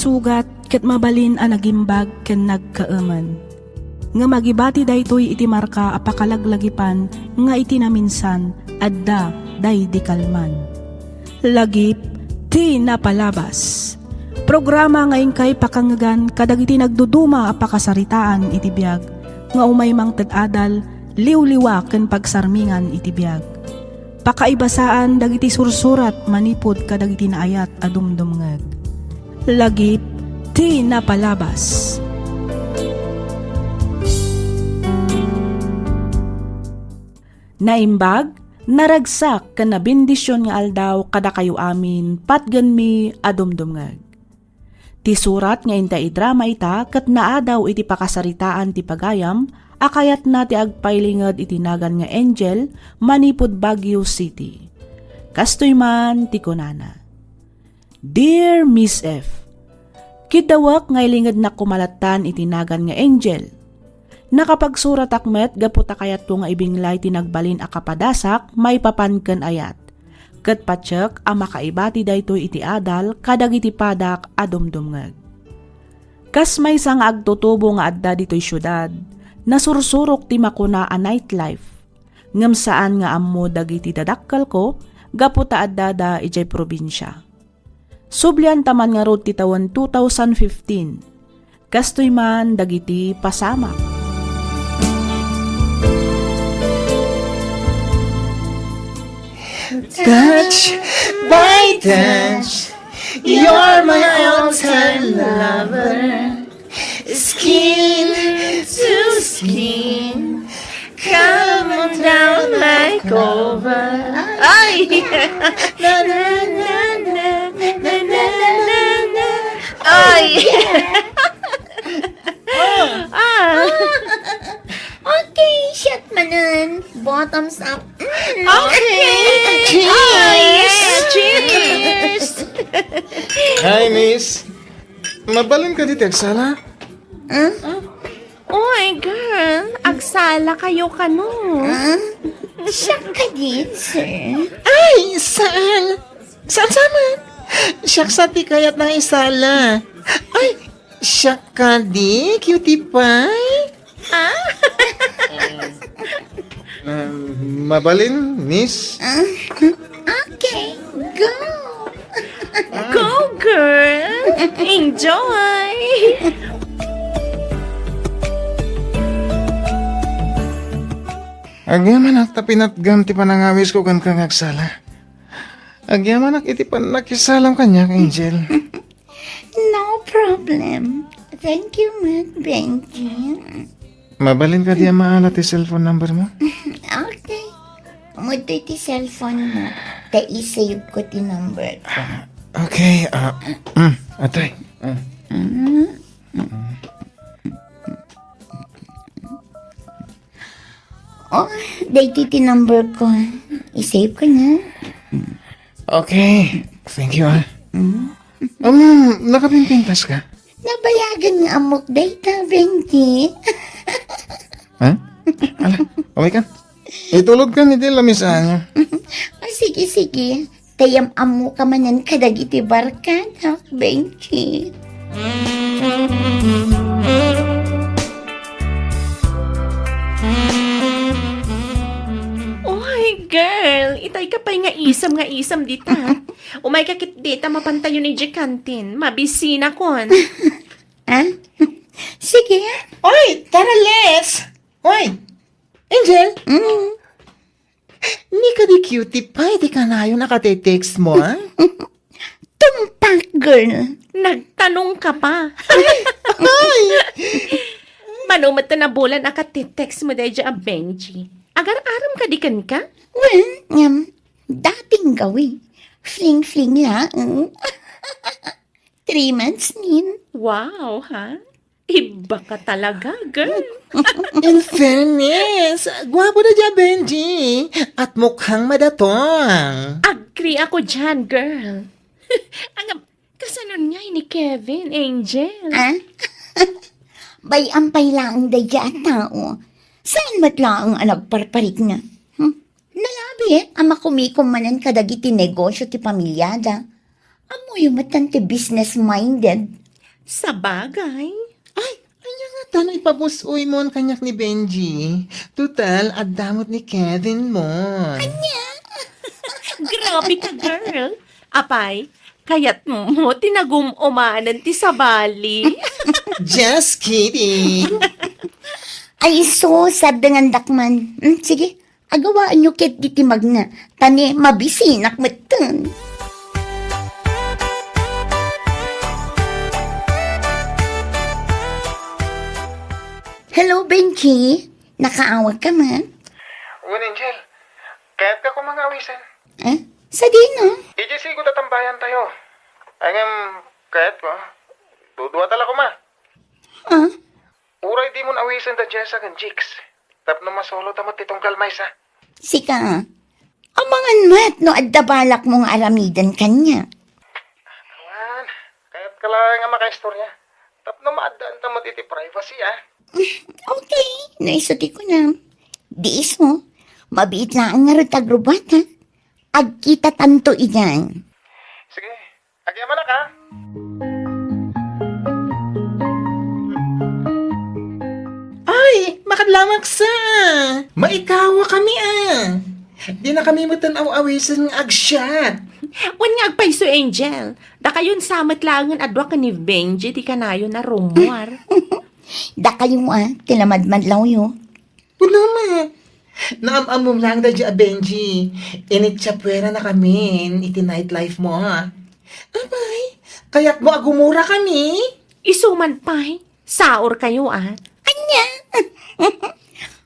sugat ket mabalin a nagimbag ken nagkaaman. Nga magibati daytoy iti marka apakalaglagipan nga iti naminsan adda day di kalman. Lagip ti napalabas. Programa ngayon kay pakangagan kadagiti nagduduma apakasaritaan iti biag nga umaymang tad-adal liw-liwa ken pagsarmingan iti biag. Pakaibasaan dagiti sursurat manipod kadagiti naayat a dumdumngeg. Lagip ti napalabas. Naimbag, naragsak ken nabindisyon nga aldaw kada kayo amin patgan mi adumdumngeg. Ti surat nga inta idrama ita ket naadaw iti pakasaritaan ti pagayam akayat na ti agpailinged iti nagan nga Angel manipod Baguio City. Kastoy man ti kunana. Dear Miss F, kitawak nga ilinged na kumalatan iti nagan nga Angel. Nakapagsurat akmet gaputa kayat ko nga ibinglay tinagbalin a kapadasak may papanken ayat. Ket patsek a makaibati daytoy iti adal kadag iti padak a dumdumngeg. Kas may sang agtutubo nga adda ditoy syudad, nasursurok ti makuna a nightlife. Ngem saan nga ammo dagiti dadakkel ko gaputa adda da ijay probinsya. Sublian taman nga rod ti tawen 2015. Kastoy man dagiti pasamak. Touch by touch, you're my all-time lover. Skin to skin, come on down like over. Ay! Na na na na na na na na. Ay! Okay, shut manan. Bottoms up. Okay. Cheers! Cheers! Hi, miss. Mabalin ka dito, agsala? Oy, girl, agsala kayo kano. Siya ka din, sir. Ay, saan? Saan saman? Siyak sa ti kayat ng isala. Ay, siyak ka di, cutie pie. Mabalin, miss? Okay, go. Go, girl! Enjoy! Agyaman ak tapinatgam ti panangawis ko kan kang agsala. Agyaman ak iti panakisalam kanya, Angel. No problem. Thank you, Matt Benji. Mabalin ka diya maala ti cellphone number mo? Okay. Mudo ti cellphone mo. Ta-isave ko ti number ko. Okay, atay. Oh, dati ti number ko. I-save ko na. Okay, thank you, nakapimpintas ka? Nabayagan nga amok data, Benji. Ha? Ala, okay ka? Itulog ka ni Dila, miss Anya. O sige, sige. Tayam amo ka manan kadag iti barkada, Benji. Oy, girl, itay ka pa'y nga isam dita. Umay kakit dita mapantayo ni Jekantin. Mabisina kon. Ha? Sige. Oy, tara, Les. Oy, Angel. Ni ka di cutie pie, di ka na yung nakate-text mo, ha? Tumpak, girl. Nagtanong ka pa. Manumat na bulan akatitext mo dahil dyan, Benji. Agar-aram ka di kan ka? Well, dating gawin. Fling-fling lang. 3 months nin. Wow, ha? Iba ka talaga, girl. In fairness, gwapo na dyan, Benji. At mukhang madatong. Agree ako dyan, girl. Ang kasanon niya ni Kevin, Angel. Ha? Bayampay lang daya tao. Saan matlaang ang nagparparit nga? Nalabi, ama kumikumanan kadagiti negosyo ti pamilyada. Amo yung matante business-minded. Sa bagay. Ay, anya nga tanong ipabusoy mo ang kanyak ni Benji. Tutal, adamot ni Kevin mo. Grabe ka, girl. Apay, kayat mo tinagumanan ti sa bali. Just kidding. Ay, so, sad dengan dakman. Sige, agawaan nyo kit ditimag na. Tani, mabisinak matun. Hello, Benji. Nakaawag ka man? Uwan, Angel. Kaya't ka ko mga awisan. Sa dino? Ijisi ko tatambayan tayo. Ayang, kaya't ko. Dudua tala ko ma. Uray di mo awisan da Jessa kan Jigs. Tap no masolo tamot itong kalmay sa. Sika, amangan mat no adda balak mong aramidan kanya. Awan, kaya't ka lang nga makaistorya. Tap no maadaan tamot iti privacy Okay, naisuti ko na. Di iso, mabiit na ang nga tagrubat ha. Agkita tanto iyan. Sige, agyaman na ka. Ay, makadlamag sa. Maikawa kami Di na kami matanaw-awisan ng agsyat. Wan nga agpay so Angel. Da kayon samat langan adwa ka ni Benji di kanayo na rumwar. Da kayo tilamad law yo. Puno ma. Naamamom lang da dya, Benji. Initsapwera na kami. Iti nightlife mo, Abay, kaya't mo agumura kami. Isuman pay. Saor kayo Anya?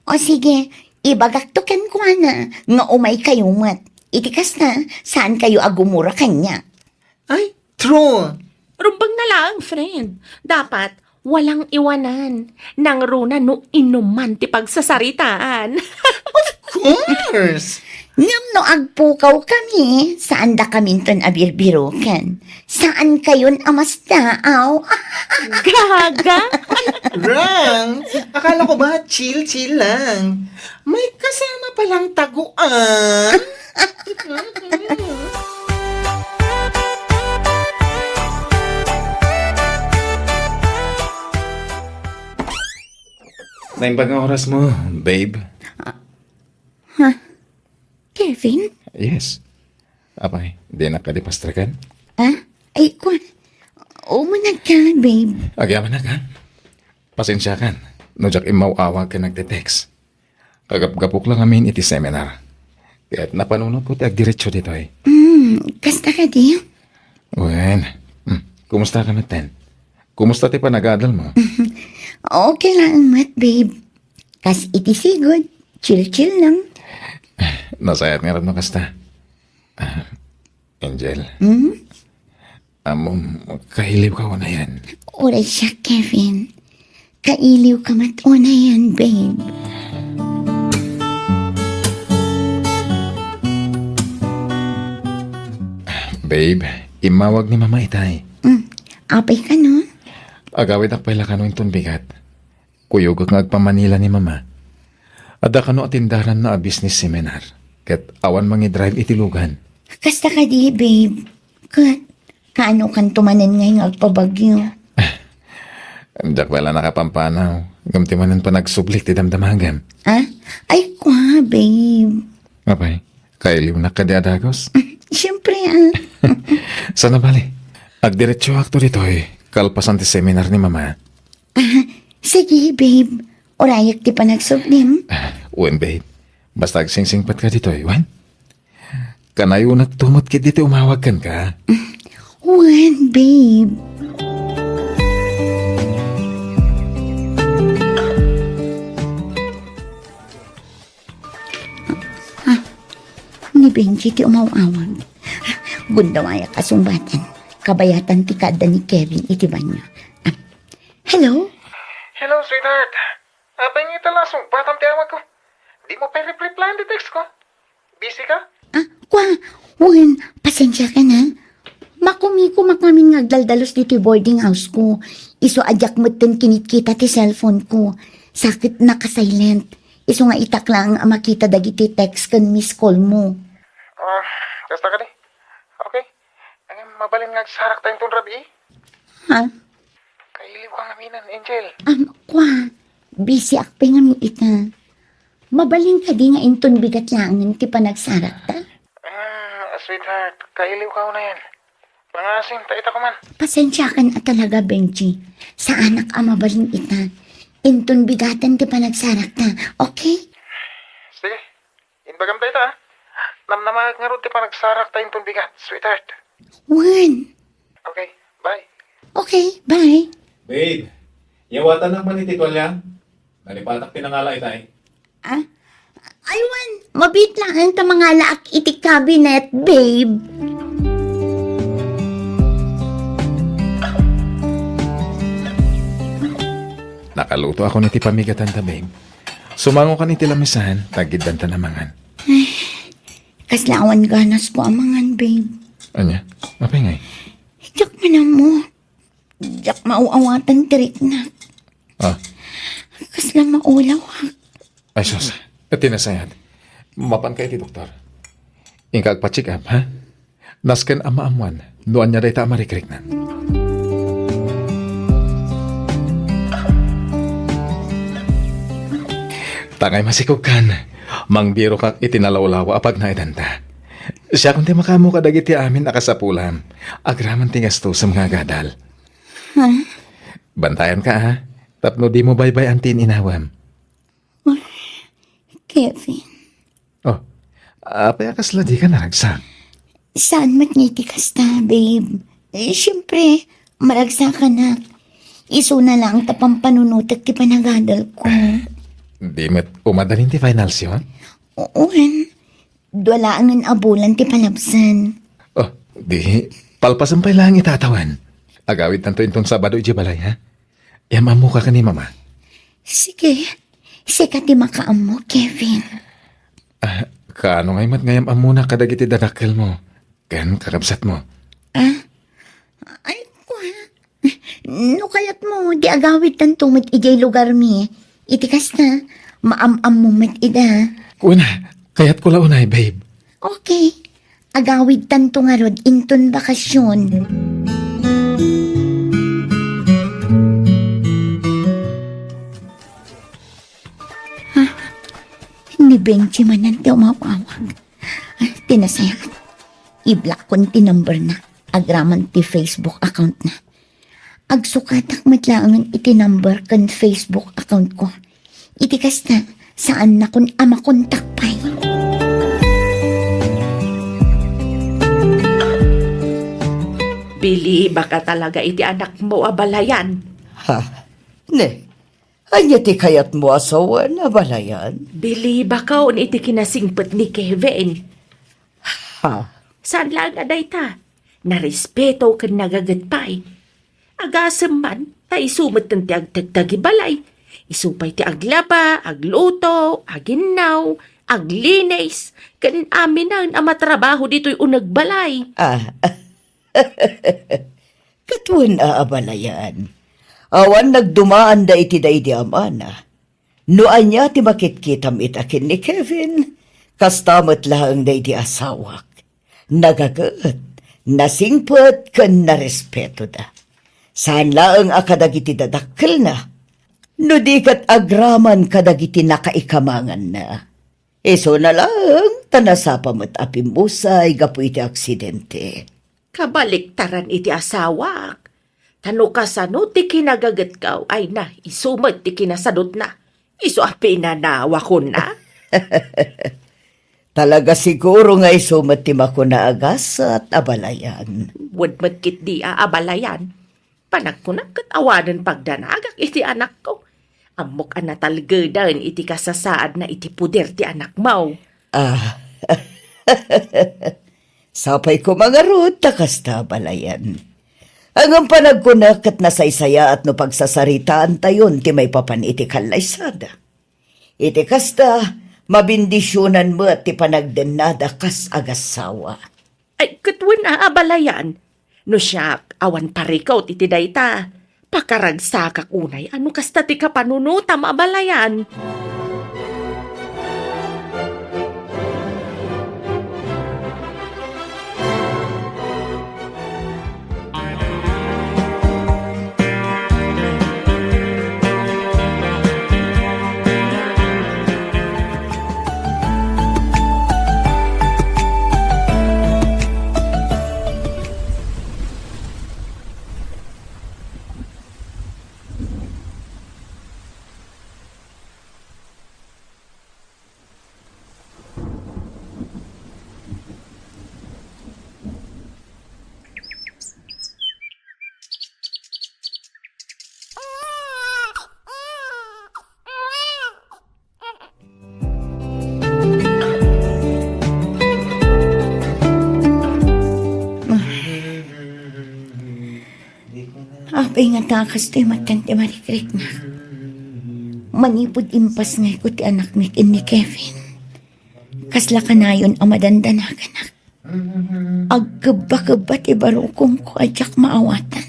O sige, ibagaktukan ko na nga umay kayo mat. Itikas na, saan kayo agumura kanya? Ay, true. Rumbang na lang, friend. Dapat walang iwanan. Nang runa no inuman ti pagsasaritaan. Course. Ngam no agpukaw kami, saan da kami ton abirbirukan? Saan kayon amas daaw? Gaga. Wrong. Akala ko ba chill lang. May kasama palang taguan. Naimbag ang oras mo, babe. Kevin? Yes. Apay, di na kadipastrakan? Ay, kwan. Umunag ka, babe. Agyaman na ka. Pasensya kan. No jak imaw-awag ka nagte-text. Kagap-gapok lang amin iti seminar. Kaya't napanunod ko ti agdiretso dito Kasta ka di? Wen, kumusta ka natin? Kumusta ti panag-aadal mo? Okay lang, mat, babe. Kas iti sigod. Chill-chill lang. Nasayat nga rin mo kasta. Angel, kahiliw ka na yan. Oray siya, Kevin. Kailiw ka mat na yan, babe. Babe, imawag ni Mama Itay. Apay ka, no? Agawid akpay ka no intong bigat. Kuyog ang agpamanila ni Mama. Ada ka no atindaran na a business seminar. Kat awan mangi-drive itilugan. Kasta ka di, babe. Kaano kan tumanan ngayong agpabagyo? Diyak wala nakapampanaw. Gamtimanan pa nagsublik ti damdamagam. Ay, kwa, babe. Apay, kailiw na ka di adagos. Siyempre, Sana bali. Agdiretso akto dito kalpasan ti seminar ni Mama. Sige, babe. Orayak di pa nagsublim. Uwan, babe. Basta agsingsingpat ka dito, Wan. Kanayo nagtumot kit dito umawag kan ka. Wan, babe. Ni Benji ti umawawag. Gundawaya kasumbatan. Kabayatan ti kada ni Kevin iti banyo. Hello? Hello, sweetheart. Abay nga talasong batang tiyawag ko. Di mo pa reply di text ko. Busy ka? Kwa, Wan, pasensya ka na. Makumiko makamin ngagdaldalos dito boarding house ko. Iso adyak mo't kinit kita ti cellphone ko. Sakit na ka-silent. Iso nga itak lang ang makita dagiti text kan miss call mo. Kasta ka di. Okay. Ang mabalin nga sarak tayong tun rabi. Ha? Kailiw ka nga minan, Angel. Kwa, busy akpe nga mi ita. Mabaling ka di nga inton bigat langan ti panagsarat ta. Sweetheart, kailiw ka na yan. Mga asim, taita ko man. Pasensya ka na talaga, Benji. Sa anak mabaling ita. Inton bigatan ti panagsarat ta. Okay? Sige, inbagam tayo ta. Namnamag nga rin ti panagsarak tayong bigat, sweetheart. One. Okay, bye. Okay, bye. Babe, yawatan na man iti tolya. Nalipatak pinangala itay. Aywan, mabit lang ang mga laak iti cabinet, babe. Nakaluto ako niti pamigatan ta, babe. Sumango ka niti lamisan, tagiddan ta namangan. Kaslawan ganas ko amangan, babe. Anya, mapingay. Diyak man mo. Diyak mauawatan tirik na. Ah, Kasla maulaw ha. ay sus, tinasayad. Mapan kay ti doktor. Ingkag pa-check up, ha? Nasken ama amuan, nuan niya day ta marikrik na. Tangay masikog kan, mangbiro kak itinalawlawa apag na idanta. Siya kung ti makamu ka dagiti amin akasapulam, agraman tingas to sa mga gadal. Bantayan ka, ha? Tapno di mo baybay antin inawam. Kevin, Oh, apay akasla di ka naragsak. saan matnitikas ta, babe? Siyempre, maragsa ka na. Iso na lang tapang panunutat ti panagadal ko. Di met umadalin ti finals yun? Uwan, duwalaan abulan ti palabsan. Oh, di, palpasan pa lang itatawan. Agawid tanto inton Sabado iji balay, ha? Yamamu ka ni mama. Sige, sika ti makaam mo, Kevin. Kaano ngay mat ngayam amuna kadagiti dadakkel mo. Kan kakabsat mo. Ay, kwa. No kayat mo, di agawid tanto met ijay lugar mi. Itikas na, maam-am mo met ida. Una, kayat ko launay, babe. Okay, agawid tanto nga rod inton bakasyon. Ni Benji man nanti umawawag. Tinasayat. I-block ko ti number na. Agraman ti Facebook account na. Agsukatak matlaangan iti number kan Facebook account ko. Itikas na saan na kun ama kontak pay. Bili, baka talaga iti anak mo abalayan. Ha? Ne, anya ti kayat mo asawa na balayan? Bili, baka on iti kinasingpet ni Kevin. Ha? Saan lang aday ta? Narespeto kan nagagatpay. Agasem man, ay sumat ng ti agtagtagibalay. Isupay ti aglaba, agluto, aginaw, aglinis. Kan amin na amatrabaho dito'y unagbalay. Katwan aabalayan. Awan nagdumaan da iti da iti amana. No anya ti makitkitam itakin ni Kevin. Kastamot lang da iti asawak. Nagagat, nasingpet kan narespeto da. Saan laang akadagiti dadakkel na. No di kat agraman kadagiti nakaikamangan na. Iso na lang, tanasapa mo't apimbusay gapu iti aksidente. Kabaliktaran iti asawak. Tano ka sano ti kinagagat kaw ay na isumat ti kinasadot na. Iso api na nawa ko na. Talaga siguro nga isumat ti mako na agas at abalayan. Wad magkit di aabalayan. Panagkunak kat awanan pagdanagak iti anak ko. Amok anatalgadan iti kasasaad na iti puder ti anak mo. Sapay ko mga rod, takasta balayan. Ang panagkunak at nasaysaya at no pagsasaritaan tayon ti may papan iti kalaysada. Iti kasta, mabindisyonan mo at ti panagdenada kas agasawa. Ay, katwan na abalayan. No siyak, awan parikaw iti dayta. Pakaragsakak unay, ano kasta ti kapanunutam abalayan. Apay nga takas to'y matan ti marikrik na. Manipod impas nga ko ti anak ni Kevin. Kasla ka na yun ang madandanagan na. Agkaba-kaba ti barukong ko adyak maawatan.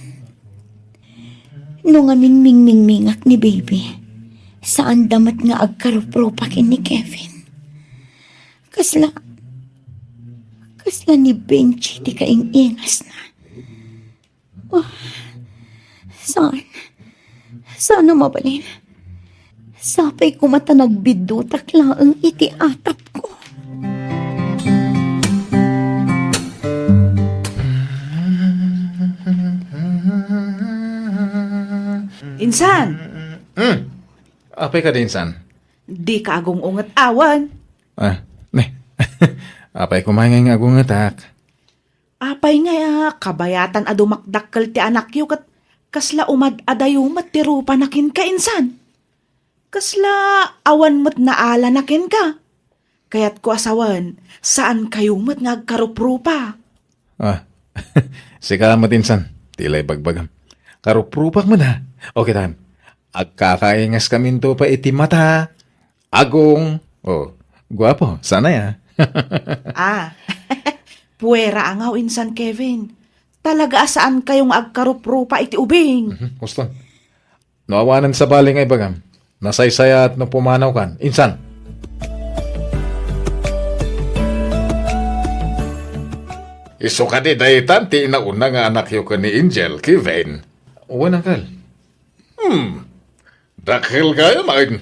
Nung amin mingmingmingak ni baby, saan damat nga agkarupropakin ni Kevin. Kasla ni Benji ti kaing-ingas na. Oh, saan na mabalin? Sapay ko mata nagbidutak laang iti atap ko. Insan, Apay ka din, San? di ka agong ungat awan. Ne. Apay kumain nga agong atak. Apay nga kabayatan a dumakdakkel ti anak yu kat kasla umad adayo matirupa nakin ka insan. Kasla awan mat naala nakin ka. Kayat ko asawan, saan kayo mat ngagkaruprupa? Sika mo din, San. Tilay bagbagam. Karuprupak mo na. Okay, tan. Agkakaingas kami to pa iti mata. Agong. Guwapo. Sana ya. Puwera angaw insan Kevin. Talaga asaan kayong agkaruprupa iti ubing? Uston. Nawawanan sa baling ay bagam. Nasaysaya at napumanaw kan. Insan. Iso ka di dahitan ti inauna nga anak yu ka ni Angel, Kevin. Uwan angkal. Dakhil kayo main.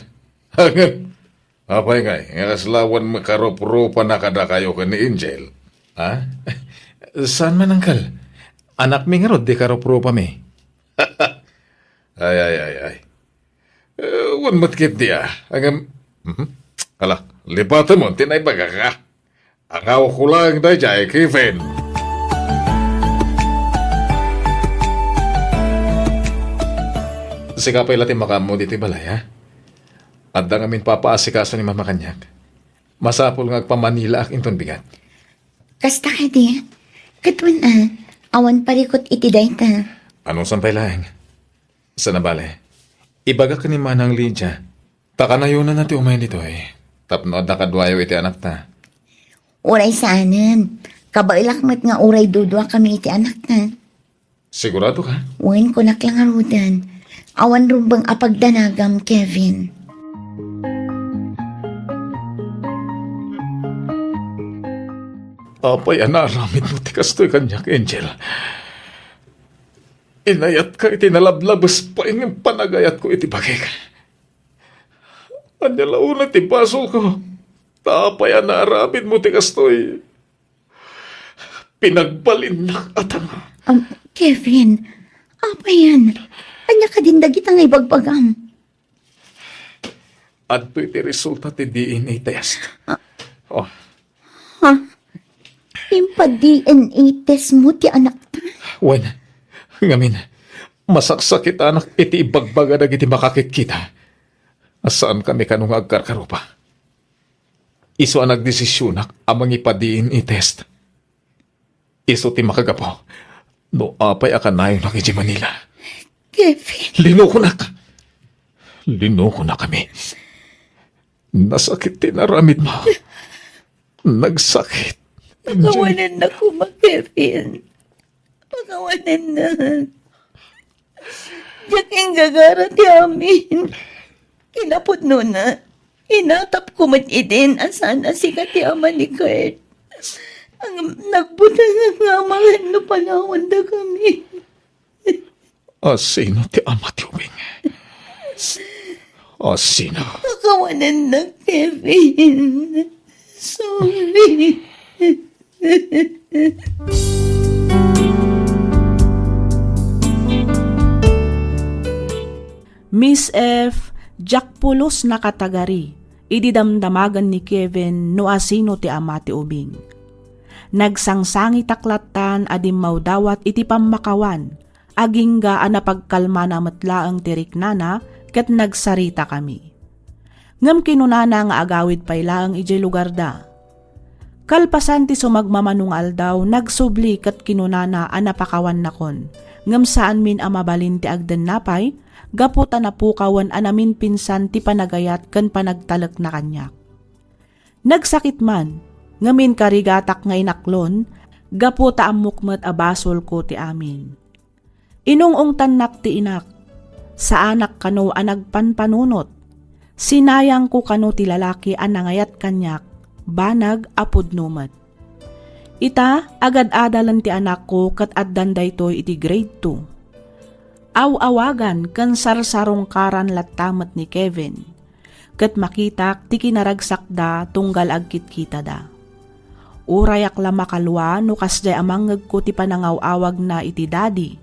Hangan. Apay ngay, nga kaslawan makarup-rupa na kada kayo ka ni Angel. Ha? Saan man angkal? Anak mi nga rod di karup-rupa mi. Ay. Wan matkit di Hangam. Kala, lipatan mo, tinay baga ka. Angaw ko lang da jay, Kevin. Sikapay latin makamo diti balay, ha? At da ngamin papaasikaso ni Mama Kanyak. Masapol nga agpamanila ak inton bigat. Kasta ka di, katwan awan parikot iti dayta. Anong sampay lang? Sa nabale, ibaga ka ni Manang Lydia. Takanayunan natin umayin dito Tapno at nakadwayo iti anak ta. Uray saanan, kabailakmat nga uray dudwa kami iti anak na. Sigurado ka? Uwin ko naklangarudan. Awan rumbang apagdanagam, Kevin. Apay, anaramid mo tikas to'y kanyak, Angel. Inayat ka iti nalablabas pa yung panagayat ko iti bagay. Anya launa ti baso ko. Tapay, anaramid mo tikas to'y pinagbalinnak at Kevin, apa yan? Anya ka din dagit ang ibagbagam. at iti resulta ti DNA test. Impa-DNA test mo ti anak ta. Wen, ngamin, masaksakit anak iti ibagbaga na iti makakikita. Asaan kami kanong agkarkarupa? Iso ang nagdesisyonak amang ipa-DNA test. Iso ti makagapo. No apay akanayo na kiti Manila. Kevin. Linoko na kami. Nasakit tinaramid mo. Nagsakit. Pagawanan na ko, Kevin. Pagawanan na. Diyaking gagara ti amin. Kinapod no na. Inatap ko mat idin asana si kati ama ni Kurt. Ang nagbutang nga mga no panahon da kami. Sino ti ama ti ubing? Sino? Pagawanan na, Kevin. Sorry. Miss F, Jack Pulos na katagari, ididamdamagan ni Kevin no asino ti ama ti ubing. Nagsangsangi taklatan adim maudawat iti pamakawan, agingga a napagkalma na matlaang tirik nana ket nagsarita kami. Ngam kinunana nga agawid pailaang ijay lugar da. Kalpasan ti sumagmamanung aldaw, nagsubli ket kinunana a napakawan nakon, Ngam saan min amabalin ti agden napay, gaputa na pukawan anamin pinsan ti panagayat ken panagtalek na kanyak. Nagsakit man, ngamin karigatak nga inaklon, gaputa amukmet abasol ko ti amin. Inungong tanak ti inak, sa anak kano anagpanpanunot, sinayang ko kano ti lalaki anangayat kanyak, banag apud numet. Ita, agad-adalan ti anak ko kat addan daytoy iti grade 2. Aw-awagan kan sarsarong karan latamet ni Kevin. Kat makitak ti kinaragsak da tunggal agkit-kita da. Urayak la makalwa no kasday amangeg ko ti panangaw-awag na iti daddy.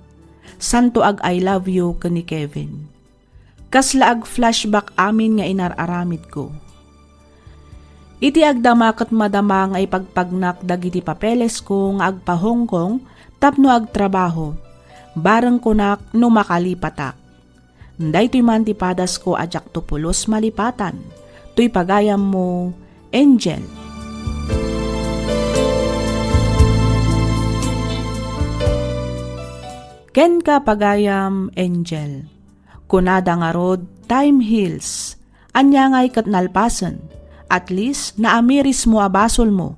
Santo ag I love you ka ni Kevin. Kasla ag flashback amin nga inararamid ko. Iti agdama kat madama nga ipagpagnak dagiti papeles ko nga agpa Hong Kong tapno agtrabaho. Bareng kunak no makalipatak. Daytoy man ti padas ko ajak to pulos malipatan. To'y pagayam mo, Angel. Ken ka pagayam, Angel. Kunada nga rod, time heals. Anya nga'y kat nalpasan. At least, naamiris mo abasol mo.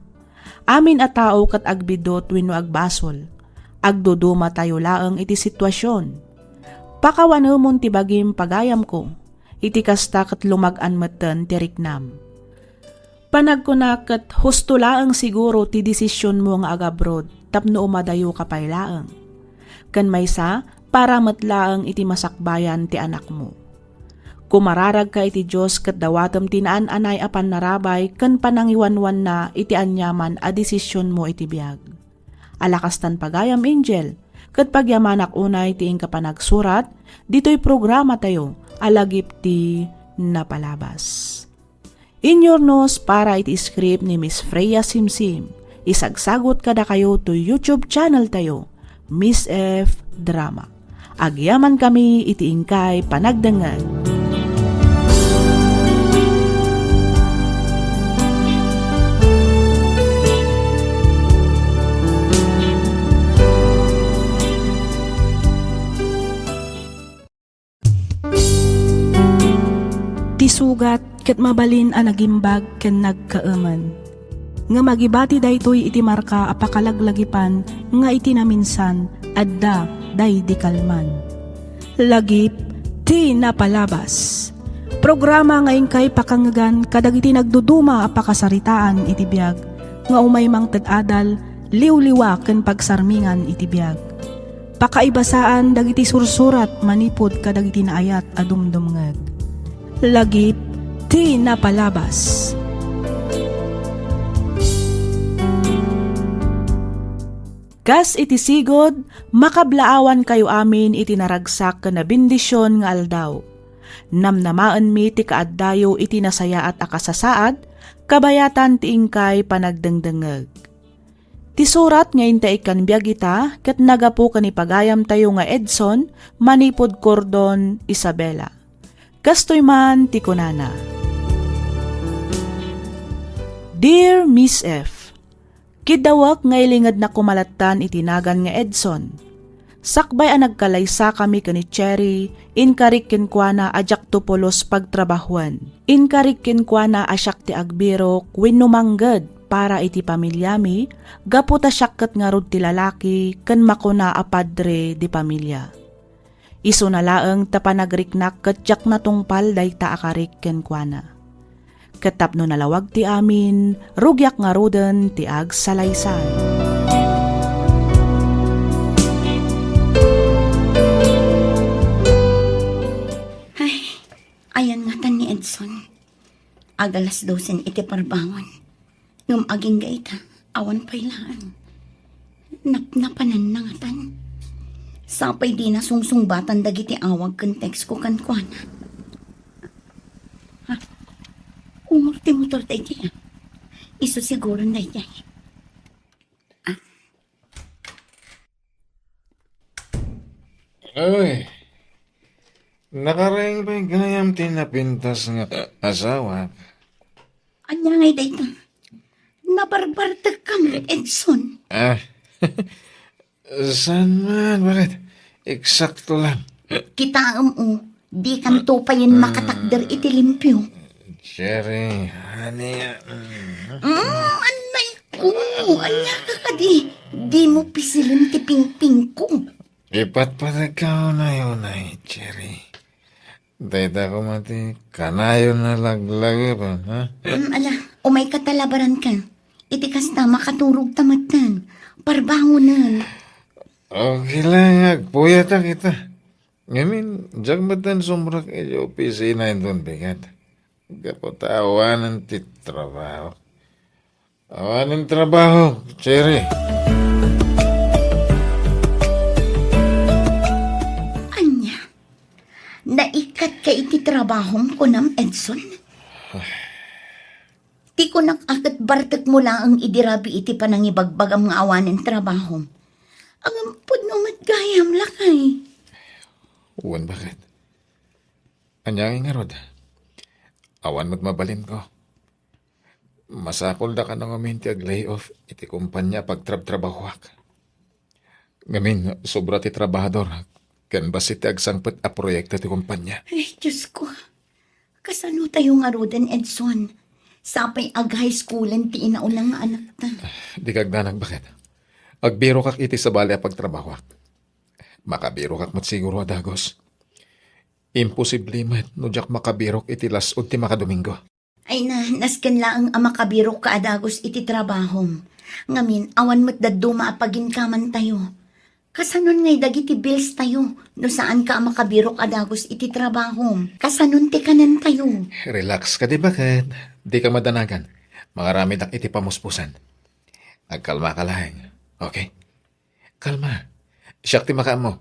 Amin a tao kat agbidot wenno agbasol. Agduduma tayo laeng iti sitwasyon. Pakawanumon ti bagim pagayam ko, iti kasta kat lumag-an meten ti riknam. Panagkunakat husto laeng siguro ti desisyon mo nga agabrod, tapno umadayo ka pay laeng. Kan maysa, para matlaeng iti masakbayan ti anak mo. Kumararag ka iti Diyos kat dawatem tinaan anay apan narabay, kan panangiwanwan na iti anyaman a desisyon mo iti biag. Alakastan pagayam, Angel, kat pagyamanak unay tiing kapanagsurat, dito'y programa tayo, alagip ti napalabas. In your nose para iti script ni Miss Freya Simsim, isagsagot kada kayo to YouTube channel tayo, Miss F Drama. Agyaman kami iti ingkay panagdangan. Tisugat ket mabalin a nagimbag ken nagkaemen. Nga magibati daytoy iti marka a pakalaglagipan nga iti naminsan adda day di kalman. Lagip ti napalabas. Programa nga ingkay pakangagan kadag iti nagduduma a pakasaritaan iti biag nga umay mang ted-adal liwliwa ken pagsarmingan iti biag. Pakaibasaan dagiti sursurat manipod kadag iti naayat a dumdumngeg. Lagip ti napalabas. Kas iti sigod, makablaawan kayo amin iti naragsak na bendisyon nga aldaw. Namnamaan mi ti kaaddayo iti nasaya at akasasaad, kabayatan ti ingkay panagdengdengeg. Ti surat nga intay kan biyagita, ket nagapo kanipagayam tayo nga Edson, manipod Cordon, Isabela. Kastoy man ti kunana. Dear Miss F, kidawak nga ilingad na kumalatan itinagan nga Edson. Sakbay ang nagkalaysa kami kani Cherry, inkarik kinkwana ajak tupolos pagtrabahuan. Inkarik kinkwana asyak ti agbiro wenno mangged para iti pamilyami, gaputa syakket nga rod ti lalaki ken makuna a padre di pamilya. Isu na laeng tapanagrik-nak katyak na tungpal day ta akarik kenkwana. Katapno nalawag ti amin, rugyak nga roden ti ag salaysay. Ay, ayan nga tan ni Edson. Agalas 12 iti parbangon. Ngum aging gaita, awan pailaan. Napnapanan na nga tan. Sapay di na sungsungbatan dagiti awag kan text ko kan kuana. Ha? Umurti motor tayo dyan. Iso siguro na dyan. Uy, nakaraing ba yung gayam tinapintas nga asawa? Anya ngay dayta. Nabarbartag kami, Edson. Saan man? Bakit? Eksakto lang. Kita di kan to pa yan makatakder iti limpyo. Cherry, honey. Anay ko, anya ka kadi. Di mo pisilin ti pingping ko. Ipatpatag ka na yun ay, Cherry. Dayta ko mati, kanayon na laglag pa, ha? Ala, umay katalabaran ka. Iti kasta makaturog tamatan. Parbangunan. Okay lang, agpuyata kita. Ngamin, jagmatan sumrak iyo opisina yung bigat. Kapot awanan ti trabaho. Awanan trabaho, Cherry. Anya, naikat ka iti trabahong ko nam Edson? Ti ko nakakat bartek mo lang ang idirabi iti panangibagbag ang mga awanin trabaho. Ang ampod no matgayam lakay. Uwan bakit? Anyangin nga rod. Awan mo't mabalin ko. Masakol da ka nang uminti ag layoff iti kumpanya pagtrab-trabahwak. Ngamin, sobra ti trabahador. Kan basit ti agsangpet a proyekto ti kumpanya. Ay, Diyos ko. Kasano tayo nga rodan, Edson? Sapay ag high schoolan ti inaunang nga anak ta. Di kagdanag bakit? Agbiro kak iti sa bali a pagtrabahwak. Makabiro kak mat siguro adagos. Imposible mat no jak makabirok iti lasod ti makadomingo. Ay na, nasken lang ang makabiro ka adagos iti trabahom. Ngamin, awan mo't daduma apagin kaman tayo. Kasanon ngay dagiti bills tayo, no saan ka makabirok adagos iti trabahom. Kasanon ti kanan tayo. Relax ka di bakit? Di ka madanagan. Mangarami dak iti pamuspusan. Agkalma ka lang. Okay? Kalma. Siyak ti maka mo.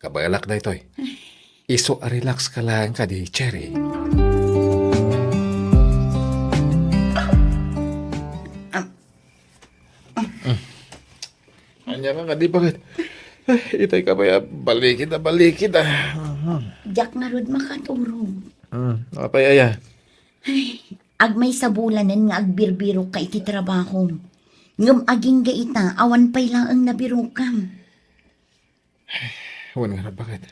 Kabagalak na ito'y. Iso a relax ka lang ka di, Cherry. Anya ka nga di bakit? Itay ka ba ya? Balikid na balikid ah. Jack na rod makaturog. Apay aya. Agmay sa bulanan nga agbirbiro ka iti trabahom. Ngam aging gaita, awan pay lang ang nabirukam. Huwag nga na bakit?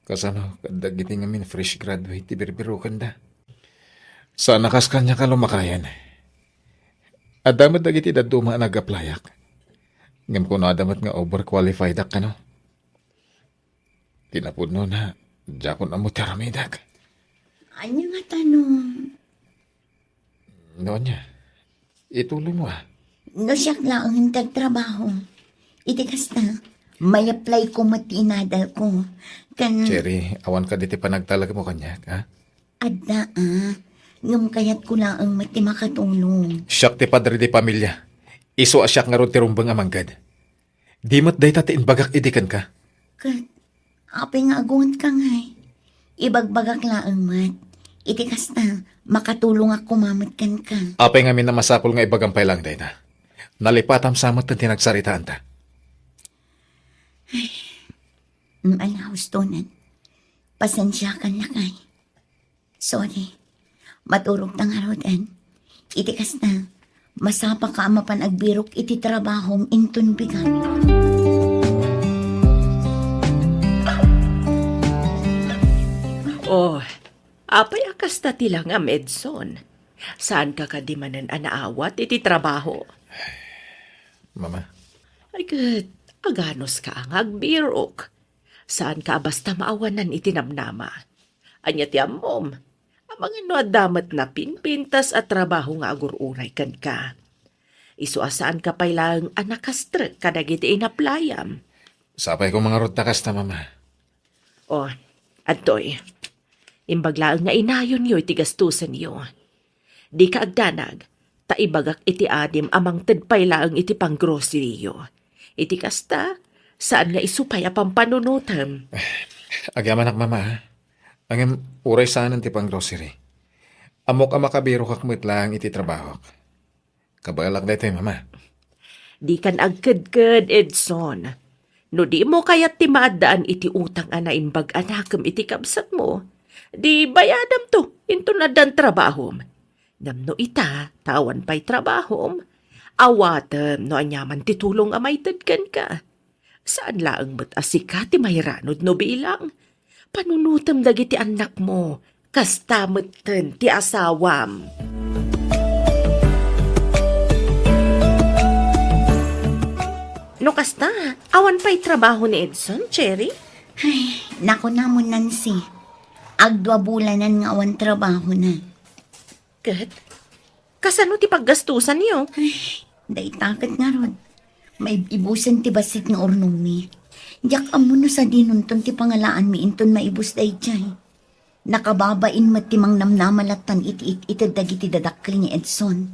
Kasano, kadagiti nga min fresh graduate, tibiribiro kanda. Sana kas kanya ka lumakayan. Adamat dagiti daduma nag-applyak. Ngam ko na adamat nga overqualified ak kano. Tinapod no na, jakon na mo teramidak. Ano nga tanong? Noon niya, ituloy mo ah. No siyak lang ang hintag trabaho. Iti kasta, may apply ko matinadal ko. Kan, Cherry, awan ka diti panagtalag mo kanya, ha? adda ngam kayat ko lang ang mati makatulong. Siyak ti padre di pamilya. Iso asyak nga ron ti rumbang amanggad. Di mo't day tatiin bagak idikan ka. Kat, apay nga agungat ka ngay. Ibagbagak lang ang mat. Iti kasta, makatulong ako mamatkan ka. Apay nga min na masapol nga ibagampay lang day na. Nalipatam samot na tinagsaritaan ta. Alaos tonan. Pasensya ka na kay. Sorry. Maturog tang harodan. Iti kasta, masapa ka mapan agbirok iti trabahom intun bigat. Oh, apay akas ta tilang am Edson. Saan ka kadimanan anaawat iti trabaho? Mama, Ay kat, aganos ka ang agbirok. Saan ka basta maawanan iti namnama? Anya ti amom, amang ino damat na pinpintas at trabaho nga agururay kan ka. Isu asaan ka pay lang anakastre kadagiti inaplayam. sapay ko mga rotakas ta, mama. Oh, Antoy, imbaglaan nga inayon yo iti gastusan yo. Di ka agdanag, taibagak iti adim amang tedpay laang iti panggrocery yo. Iti kasta, saan nga isupay apang panunutam. Agyaman ak, mama, ha? Ang uray saan ti pang grocery. Amok ang makabiro kakmit lang iti trabaho. Kabalak na ito, mama. Di kan agkad-kad, Edson. No di mo kayat ti maadaan iti utang ana imbag anakam iti kabsat mo. Di bayadam to, into na dan trabahom. Namno ita, tawan pa'y trabahom. Awatam no anyaman titulong amay tadkan ka. Saan laang mat asika ti mayranod no bilang? Panunutam dagiti anak mo, kasta matten ti asawam. No kasta, awan pa'y trabaho ni Edson, Cherry? Ay, nako namon Nancy. Agdwa bulanan nga awan trabaho na. Kat, kasano ti paggastusan niyo? Day takot nga rod. May ibusan ti basit nga ornong mi. Diyak amo no sa dinunton ti pangalaan mi inton maibus day jay. Nakababain mat ti mang namnamalatan iti dagiti dadakkel ni Edson.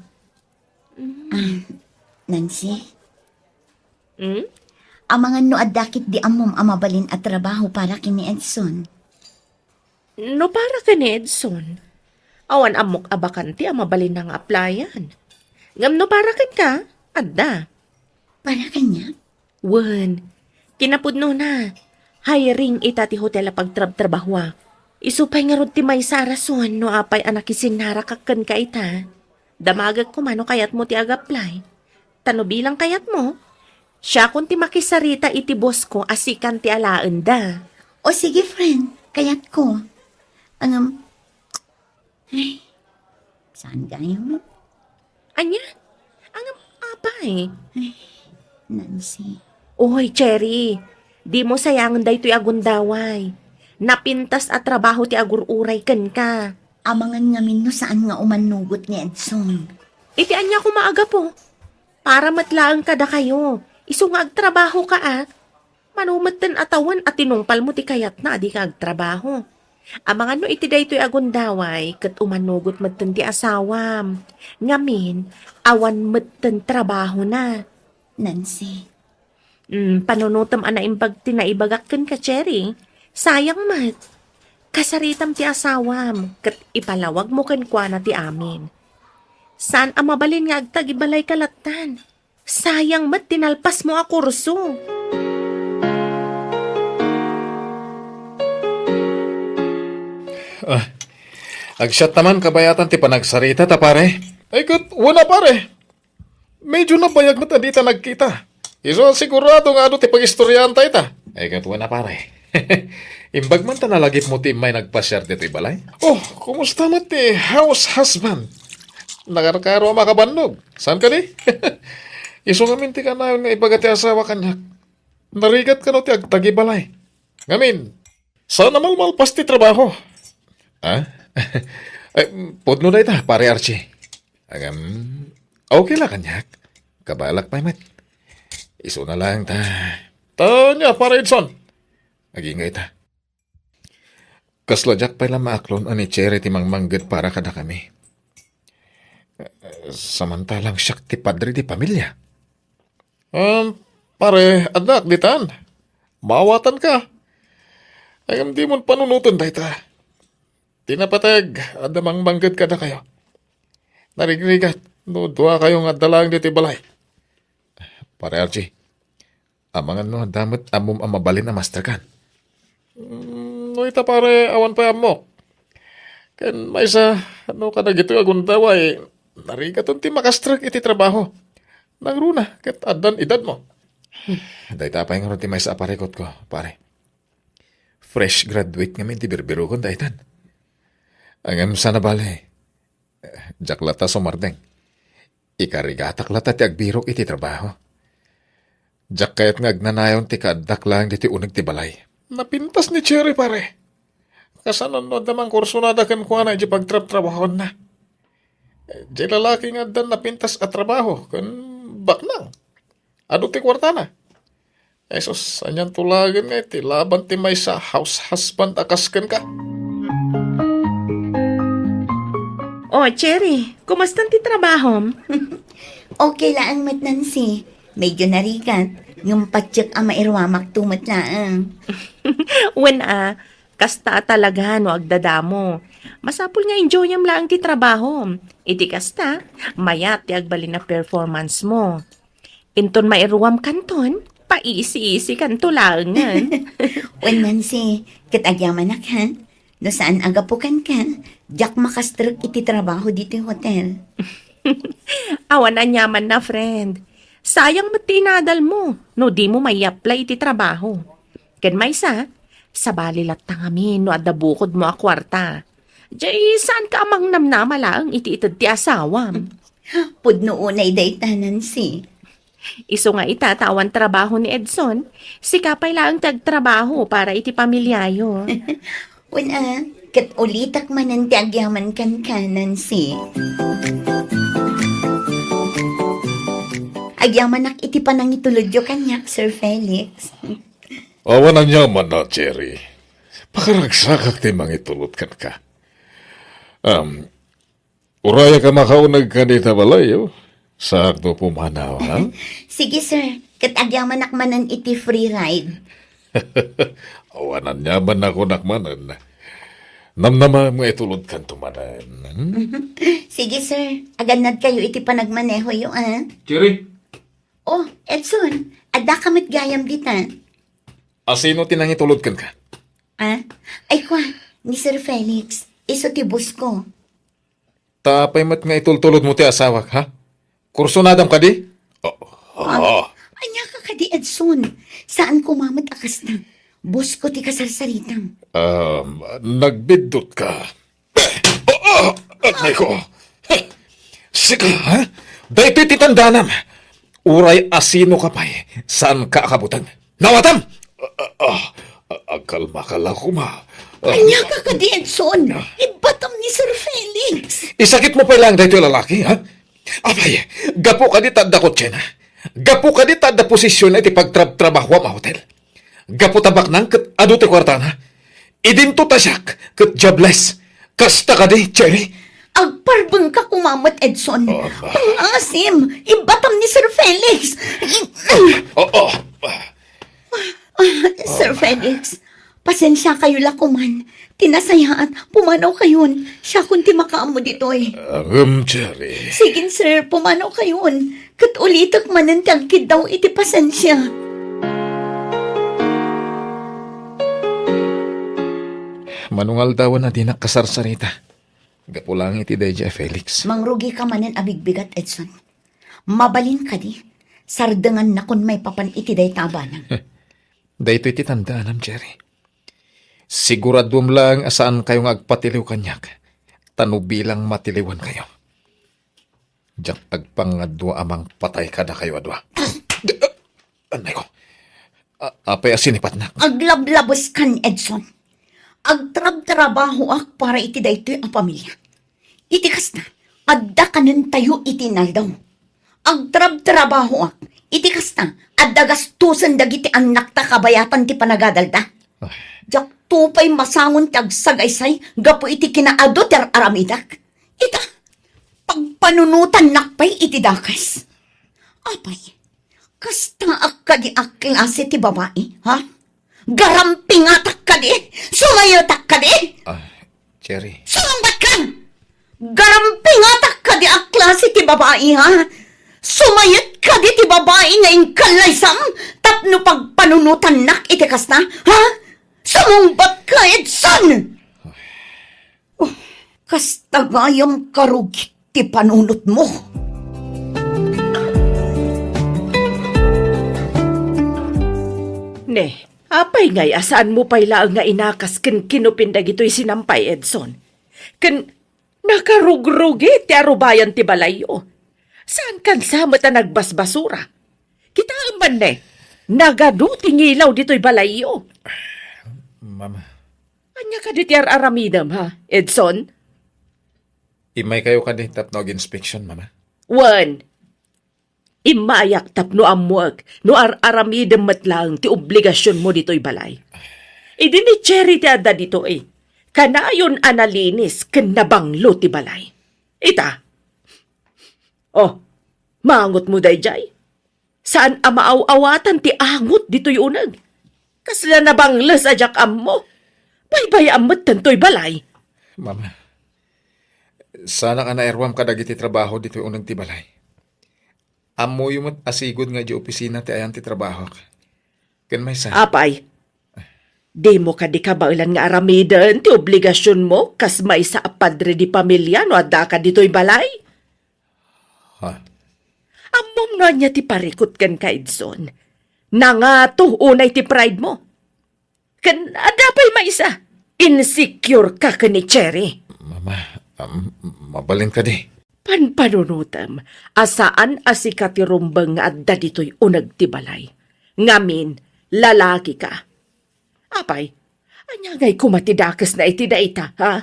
Nancy, Hmm? amangan no adakit di amom amabalin at trabaho para kini Edson. No para ka ni Edson. Awan amok abakanti ang mabalin ng applyan. Ngam no para ka, adda. Para kanya? Wen, kinapudno na. Hiring ita ti hotel a pagtrab-trabahwa. Isupay nga rod ti may sarason no apay anak isinara kakan ka ita. Damagag ko mano kayat mo ti agaplay. Tano bilang kayat mo? Siya kun ti makisarita iti boss ko asikan ti alaan da. O sige friend, kayat ko. Ay, saan gaya mo? Anya? Ang apay. Nancy. Oy, Cherry. Di mo sayangan da ito'y agundaway. Napintas at trabaho ti agururay ken ka. Amangan ngamin no saan nga umanugot ni Edson. Iti anya ko maaga po. Para matlaang kada kayo. Isu nga agtrabaho ka Manumatan atawan at tinungpal mo ti kayat na di ka agtrabaho. Amangan no iti da ito'y agundaway kat umanugot matan ti asawam. Ngamin, awan matan trabaho na. Nancy. Panunutam ana imbag tinaibagakken ka, Cherry. Sayang mat. Kasaritam ti asawam, kat ipalawag mo kenkwana ti amin. Saan ang mabalin nga agtagibalay kalatan? Sayang mat tinalpas mo a kurso. Agsyat naman kabayatan ti panagsarita ta pare. Ay kat, wala pare. Medyo nabayag mo ta di ta nagkita. Iso sigurado nga ano ti pag-istoryahan ta ita. Ay kat, wala pare. Imbag man ta nalagip mo ti may nagpasyar dito balay. Oh, kumusta mo ti house husband? Nakarkaro makabannog. Saan ka di? Iso ngamin ti ka na nga ibagati asawa kanyak. Narigat ka no ti agtagi balay. Ngamin, sana malmalpas ti trabaho. Ah? Ay, pudno na ita, pare Archie. Okay lang kanyak. Kabalak pa met. Iso na lang ta. Tanya, pare Edson. Agingay ta. Kasladyak pa lang maaklon ani Cherry ti mangmanggad para kada kami. Samantalang siyak ti padre di pamilya. Pare, anak, ditan. Mawatan ka. Ayam di mo panunutan tayo ta. Tinapatag, adamang manggad ka na kayo. Narigrigat, no, duwa kayong adalang dito balay. Pare Archie, amangan no, damot amom amabalin na master kan. No, ita pare, awan pa mo. Kan may sa, ano ka na gito agundaway, narigaton ti makastrag iti trabaho. Nangruna, kat adan edad mo. Day tapay nga ron ti may sa aparikot ko, pare. Fresh graduate ngamin ti birbiro kon daitan. Angam sana bale. Jaklata sumardeng. Ikarigatak lata ti agbirok iti trabaho. Jak kayat nga agnanayon ti kadak lang diti unag ti balay. Napintas ni Cherry pare. Kasanan no damang kurso na dakan kuha na di pagtrap-trabahon na. Di lalaki nga dan napintas at trabaho. Kan baknang. Ado ti kwarta na. Esos, anyan tulagan nga iti laban ti may sa house husband akasken ka. Oh, Cherry, kumusta ti trabaho? Okay lang mat Nancy. Medyo narigat. Yung patsyak ang mairwamak tumat lang. When kasta talaga no agdadamo. Masapul nga enjoyam lang ti trabaho. Iti kasta, mayat ti agbalin na performance mo. Inton mairwam kanton, paisi-isi kanto lang. Wen Nancy, katagyaman na ka. No saan agapukan ka, jak makastruk iti trabaho dito yung hotel. Awan na nyaman na, friend. Sayang mo tinadal mo, no di mo may apply iti trabaho. Ken may sa balilat ta kami no adda bukod mo a kwarta. Jay, saan ka amang namnamala ang iti itad ti asawam? Pudno unay day tanan si. Iso nga itatawan trabaho ni Edson, si kapay lang tagtrabaho para iti pamilyayo. Una, kat ulitak manan ti agyaman kan kanan si. Agyaman iti panang itulodyo kanyak, Sir Felix. Awan na nyaman na, Cherry. Pakaragsakak ti mangitulot kan ka. Uraya ka makaunag ka ni Tabalayo. Sa akto pumanaw, ha? Sige, sir. Kat agyaman manan iti free ride. Awanan nyaman ako nakmanan. Namnama mga itulot kan tumanan. Sige, sir. Aganad kayo iti panagmaneho yung, Cherry, Oh, Edson. Ada kamit gayam dita. Asino tinang itulot kan ka? Ay kwa, ni Sir Felix. Iso ti bus ko. Tapay mat nga itultulot mo ti asawak, ha? Kurso nadam ka di? Oo. Anya ka kadi, Edson. Saan kumamat akas na? Bus ko ti kasarsaritang. Nagbidot ka. Aray ko. Sige, ha? Dahil titandanam. Uray asino ka pa'y. Saan ka akabutan? Nawatam! Akalma ka lang kuma. Anya ka kadi, Edson. Ibatam ni Sir Felix. Isakit mo pa lang dahil yung lalaki, ha? Abay, gapo ka di tanda kotse na. Gapo ka di tanda posisyon na iti pagtrabaho ang hotel. Gapo tabak nang kat ado ti kwarta na. Idinto tasyak kat jobless. Kasta ka di, Cherry. Agparbon ka kumamat, Edson. Pangasim. Ibatam ni Sir Felix. Oo. Sir Felix, pasensya kayo lakuman. Tinasayaan, pumanaw kayon. Siya kunti makaamo dito eh. Cherry. Sige, sir, pumanaw kayon. Kat ulitak manan tagkid daw iti pasensya. Manungal daw na di nakasarsarita. Gapo lang iti Deja Felix. Mangrugi ka manan abigbigat, Edson. Mabalin ka di. Sardangan na kun may papan iti day tabanan. Dahito iti tandaan, Cherry. Siguradum lang asaan kayong agpatiliw kanyak. Tano bilang matiliwan kayo. Diyak agpangadwa amang patay kada kayo adwa. Anay ko. Apay asinipat na. Aglablabos kan, Edson. Agtrab-trabaho ak para iti daytoy ang pamilya. Iti kas na, adda kanin tayo iti naldaw. Agtrab-trabaho ak. Iti kas na, adda gastusan dagiti anak ta kabayatan ti panagadalda. Jak tupay masangon ti agsagaysay, gapo iti kinaado ter aramidak. Ita, pagpanunutan nakpay iti dakas. Apay, kasta ak ka di ak klase ti babae, ha? Garampingatak ka di, sumayotak ka di, Cherry. sumambat ka! Garampingatak ka di ak klase ti babae, ha? Sumayot ka di ti babae nga ingkalaysam, tapno pagpanunutan nak iti kas na, ha? Sumumbat ka, Edson! Oh, kasta gayam karugit ti panunot mo. Ne, apay ngay asaan mo pay laang nga inakas ken kinupindag ito'y sinampay, Edson. Ken nakarugrugi ti arubayan ti balayo. Saan kan samot na nagbasbasura? Kita man ne, nagado tingilaw dito'y balayo. Mama, Anya ka di ti aramidam ha, Edson? imay kayo ka di tapnog inspection, Mama. One, imayak tapno amuag no aramidam matlang ti obligasyon mo dito'y balay. Idi ni Cherry ti adda dito eh. Kanayon analinis ken nabanglo ti balay. Ita. Oh, mangot mo dayjay. Saan amaaw-awatan ti angot dito'y unag? Kasla nabangles ajak am mo. Baybay amot tanto'y balay. Mama, sana ka na erwam ka dagiti trabaho dito unang ti balay. Amo yung asigod nga di opisina ti ayan ti trabaho. Ken may sa... Apay, di mo ka di kabailan nga aramidan ti obligasyon mo kas may sa padre di pamilya no adda ka dito'y balay. Ha? Amom nga niya ti parikot kan ka, Edson. Nangato unay ti pride mo. Kan adapay maisa. Insecure ka ka ni Cherry. Mama, mabalin ka di. Panpanunutam, asaan asika ti rumbang nga adda dito'y unag ti balay. Ngamin, lalaki ka. Apay, anyagay kumatidakas na iti daita, ha?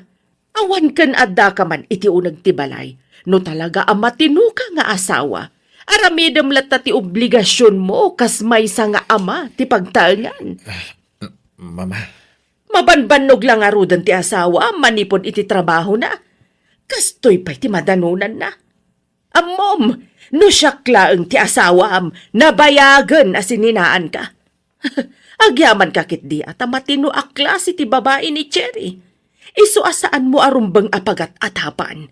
Awan kan adda ka man iti unag ti balay. No talaga amatino ka nga asawa. Aramidam lata ti obligasyon mo kas may nga ama ti pagtalngan. Mama, Mabanbanog lang arudan ti asawa, manipod iti trabaho na. Kastoy pa'y ti madanunan na. Amom, no syaklaang ti asawam, nabayagan asininaan ka. Agyaman kakit di at matino akla si ti babae ni Cherry. Isu asaan mo arumbang apagat atapan.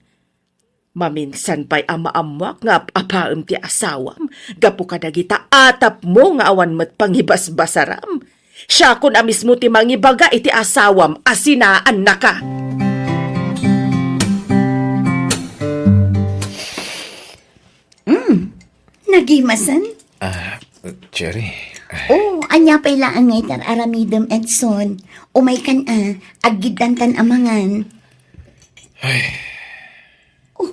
Maminsan pa'y amaamwak nga apaam ti asawam, gapu kadagita atap mo nga awan mat pangibasbasaram. Siya kun amis mo ti mangibaga iti asawam, asinaan na ka. Nagimasan? Cherry. Oh, anya pa ilaan ngay tar aramidem Edson. Umay kan agidantan amangan. Oh,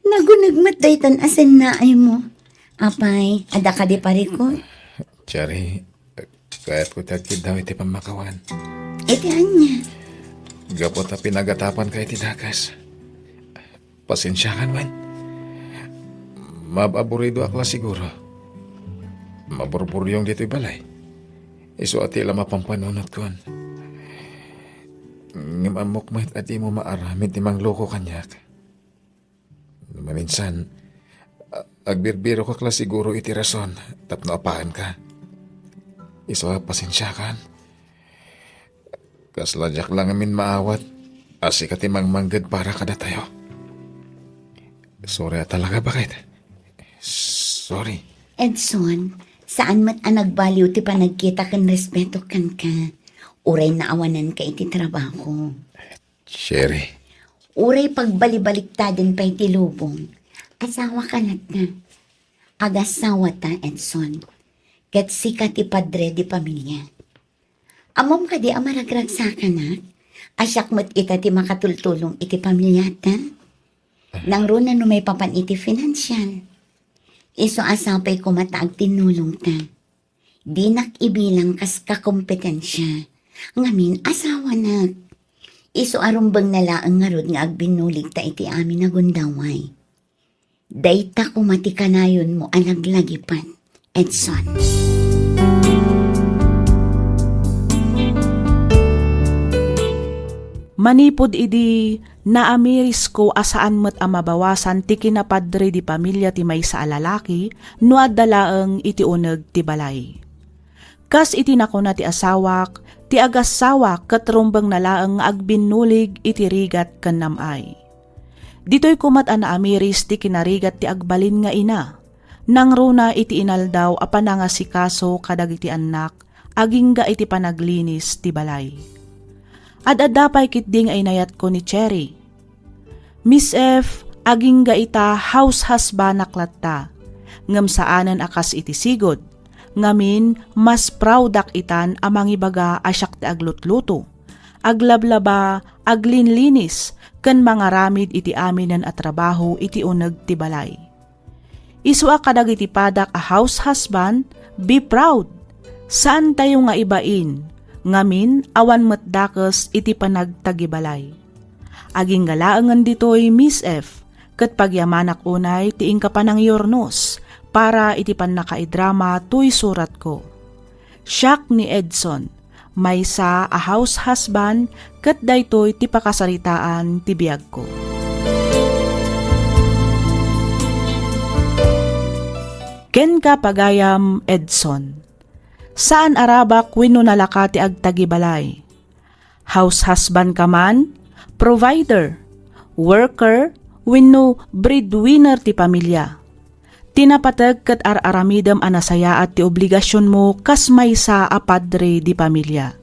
nagunagmat daytan asen na ay mo. Apay, ada ka di parikot. Cherry, kahit ko tagkid daw iti pamakawan. Iti anya. Gapot na pinagatapan ka iti dakas. Pasensya ka man. Mababurido akla siguro. Maburburyong dito'y balay. Iso ati lang mapampanunot kon. Ngimamok mo at di mo maaramid ni mang loko kanyak. Maminsan, agbirbiro ka kla siguro iti rason, tapno apahan ka. Iso pasensya kan. Kasladyak lang amin maawat, asi ka timang manggad para kada tayo. Sorry talaga bakit? Sorry. Edson, saan mat nagbaliw ti panagkita kan respeto kan ka. Uray na awanan ka iti trabaho. Sherry. Uray pagbalibaliktadan pa iti lubong. Asawa ka na na. Agasawa ta, Edson. Ket sika ti padre di pamilya. Amom ka di amaragragsa ka na. Asyak mat ita ti makatultulong iti pamilya ta. Nang runa no may papan iti financial. Iso asapay ko mataag tinulong ta. Di nakibilang kas kakompetensya. Ngamin asawa na. Iso arumbang nalaang ngarod nga agbinulig ta iti amin na gundaway. Dayta kumati kanayon mo alaglagipan, Edson. Manipod idi naamiris ko asaan met amabawasan ti kinapadre di pamilya ti may sa alalaki no addalaeng iti uneg ti balay. Kas iti nakuna ti asawak, ti agasawa katrumbang nalaeng agbinulig iti rigat ken namay. Ditoy kumat naamiris ti kinarigat ti agbalin nga ina. Nang runa iti inaldaw a panangasikaso kadag iti anak, agingga iti panaglinis ti balay. Adadapay kitding ay nayat ko ni Cherry. Miss F, aging ga ita house husband naklatta. Ngam saanan akas iti sigod. Ngamin, mas proudak itan amang ibaga asyak ti aglutluto. Aglablaba, aglinlinis, ken mga ramid iti aminan at trabaho iti uneg ti balay. Isua kadag iti padak a house husband, be proud. Saan tayo nga ibain? Ngamin, awan matdakes iti panagtagibalay. Aging galaangan ditoy Miss F, ket pagyamanak unay tiing kapanang yornos, para iti panakaidrama tuy surat ko. Siak ni Edson, maysa a house husband, ket daytoy ti pakasaritaan ti biag ko. Ken ka pagayam Edson. Saan arabak wenno nalaka ti agtagibalay? House husband ka man, provider, worker, wenno breadwinner ti pamilya. Tinapatag ket araramidem anasayaat ti obligasyon mo kas maysa a padre di pamilya.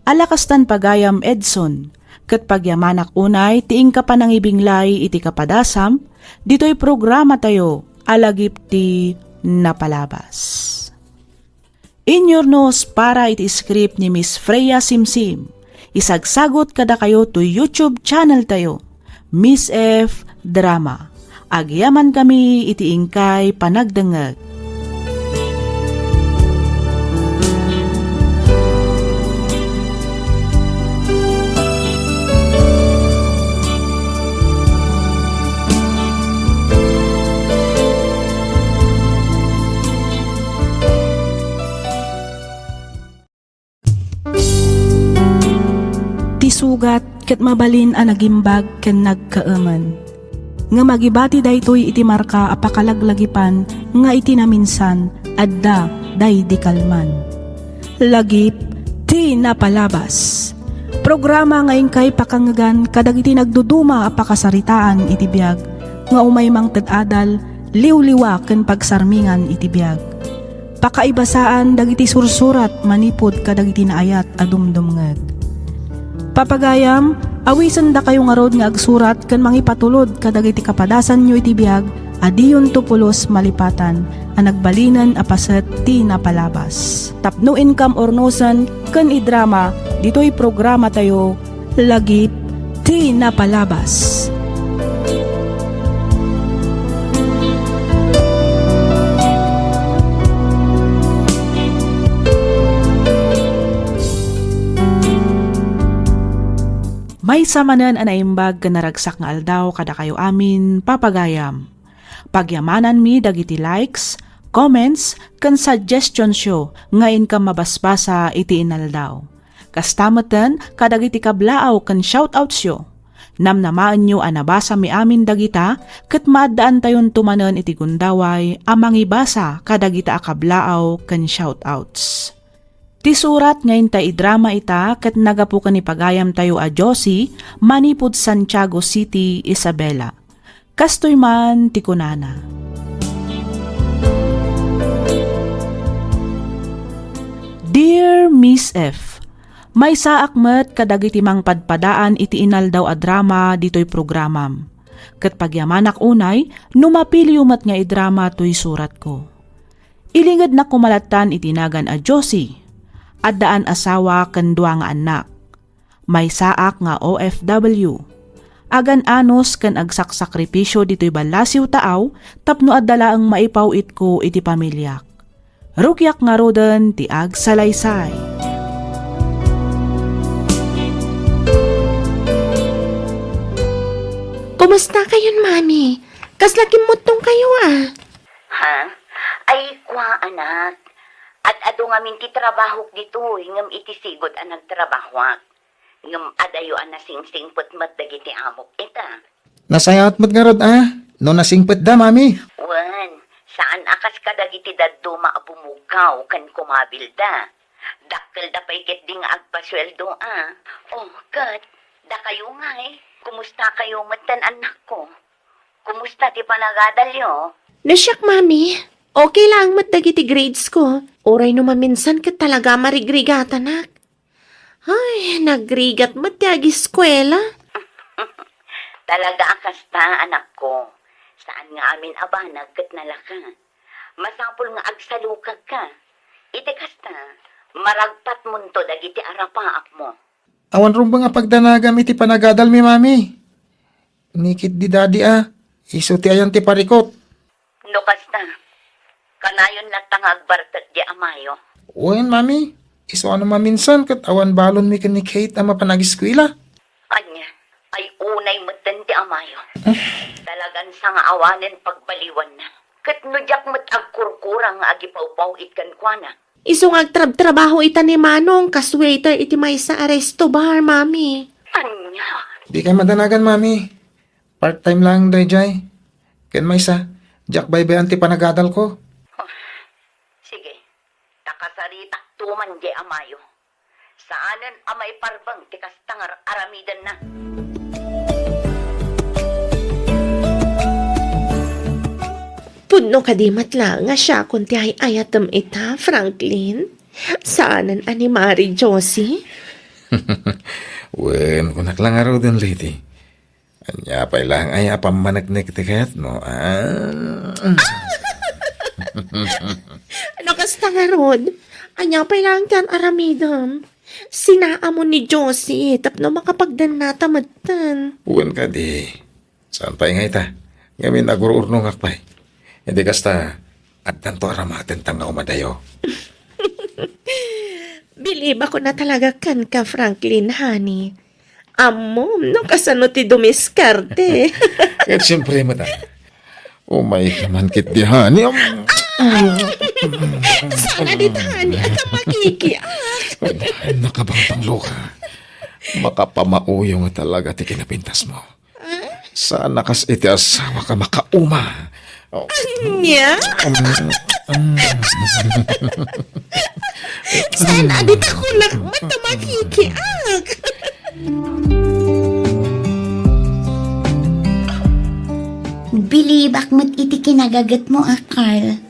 Alakastan pagayam Edson, ket pagyamanak unay tiing ka panangibinglay iti kapadasam, ditoy programa tayo alagip ti napalabas. Inyornos para iti script ni Miss Freya Simsim. Isagsagot kada kayo to YouTube channel tayo, Miss F Drama. Agyaman kami iti ingkay panagdengeg. Tisugat ket mabalin a nagimbag ken nagkaaman. Nga magibati daytoy iti marka a pakalaglagipan nga iti naminsan adda day di kalman. Lagip ti napalabas. Programa nga ingkay pakangagan kadag iti nagduduma a pakasaritaan iti biag nga umay mang ted-adal liwliwa ken pagsarmingan iti biag. Pakaibasaan dagiti sursurat manipod kadag iti naayat a dumdumngeg. Papagayam, awisan da kayo nga rod nga agsurat kan mangipatulod kadag iti kapadasan nyo iti biag, adiyon tupulos malipatan, ang nagbalinan apaset ti napalabas. Tapno income ornosan kan idrama, dito'y programa tayo, lagip ti napalabas. May samanan anaimbag ka naragsak nga aldaw kada kayo amin papagayam. Pagyamanan mi dagiti likes, comments, kan suggestions yo ngayon ka mabasbasa iti inaldaw. Kastamatan kadagiti kablaaw kan shoutouts yo. Namnamaan nyo anabasa mi amin dagita ket maadaan tayon tumanen iti gundaway amangibasa kadagita akablaaw kan shoutouts. Ti surat ngayon ta idrama ita ket nagapu ni pagayam tayo a Josie manipud Santiago City, Isabela. Kastoy man ti kunana. Dear Miss F, may saak met kadagiti mang padpadaan iti inaldaw a drama ditoy programam. Ket pagyamanak unay, numapili umat nga idrama toy surat ko. Ilingad na kumalatan itinagan a Josie. Addaan asawa ken dua nga anak. May saak nga OFW. Agan anos ken agsaksakripisyo ditoy balasiw taaw tapno addala ang maipawit ko iti pamilyak. Rukyak nga roden ti agsalaysay. Kumusta kayon, Mami? Kaslakim mo tong kayo, Ha? Ay, kwa anak. At ado nga min ti trabaho dito, ngam iti sigod ang nagtrabahwak. Ngam adayo ang nasingsingpot mat dagiti amok ita. Nasayawat mo't nga rod, No nasingpet da, mami. Wan, saan akas kadagiti daddo maabumukaw kan kumabilda. Dakkel da paikit ding agpasweldo, Oh, God, da kayo nga Kumusta kayo matan anak ko? Kumusta ti panagadalyo? Nasyak, Mami. Okay lang mat dagiti grades ko. Oray no maminsan ka talaga marigrigat, anak. Ay, nagrigat mat ti agi eskwela. Talaga akas ta, anak ko. Saan nga amin abanag kat nalaka? Masapul nga agsalukag ka. Iti kasta, maragpat munto dagiti arapaak mo. Awan rin ba nga pagdanagam iti panagadal mi, mami? Nikit di daddy, Iso ti ayan ti parikot. No kasta, kanayon natangag barkat di amayo. Uwan, mami. Iso ano maminsan kat awan balon mi ni Kate ama panagiskwila. Anya, ay unay matan ti amayo. Talagan sa nga awanin pagbaliwan na. Kat nudyak mat agkurkurang nga agipawpaw itkan kwa na. Isong agtrab-trabaho ita ni Manong kaswaiter iti may sa aresto bar, Mami. Anya, Di kayo madanagan, mami. Part-time lang, Dayjay. Ken may sa, Jack baybayan ti panagadal ko. sige, takasaritak tuman di amayo. Saanan amay parbang ti kastangar aramidan na. Pudno kadimat lang nga siya kung ti ay ayatam ita, Franklin. Saanan ani Mari Josie? Wen, kunak lang araw din, lady. Anya pa lang ay apamanagnig-tiket mo. Ano kasta nga rod? Anya pa lang kan aramidam. Sinaa mo ni Josie, tapno makapagdan na tamatan. Uwan ka di. Saan pa ingay ta? Ngamin nagururnong akpay. Hindi kasta at tanto aramaten tang na umadayo. Bilib ako na talaga kan ka, Franklin, honey. Amom, no kasano ti dumiskarte. At siyempre mo ta. Umay ka man kit di hani. Sana di honey, at makikiak. Nakabangtang loka. Makapamauyong talaga ti kinapintas mo. Sana kas iti asawa ka makauma. Oh. Nya? Sana di ako mata makikiak. Bilibak mo't iti kinagagat mo, Carl.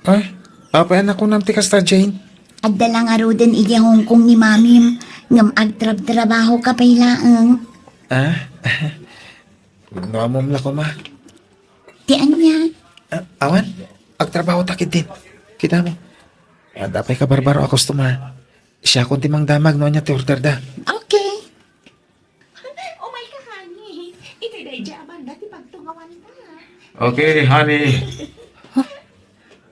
Ay, apayan ako ng tikasta, Jane. At dalang arudan iti Hong Kong ni Mamim, ngam agtrab-trabaho ka pailaang. Nuamom la ko, ma. Ti anya? Awan, agtrabaho takid din. Kita mo. Dapay ka barbaro ako stuma. Siya kung timang damag no niya ti order da. Okay. Oh my God, honey. Ito'y dahi jaman, dati pagtungawan na. Okay, honey.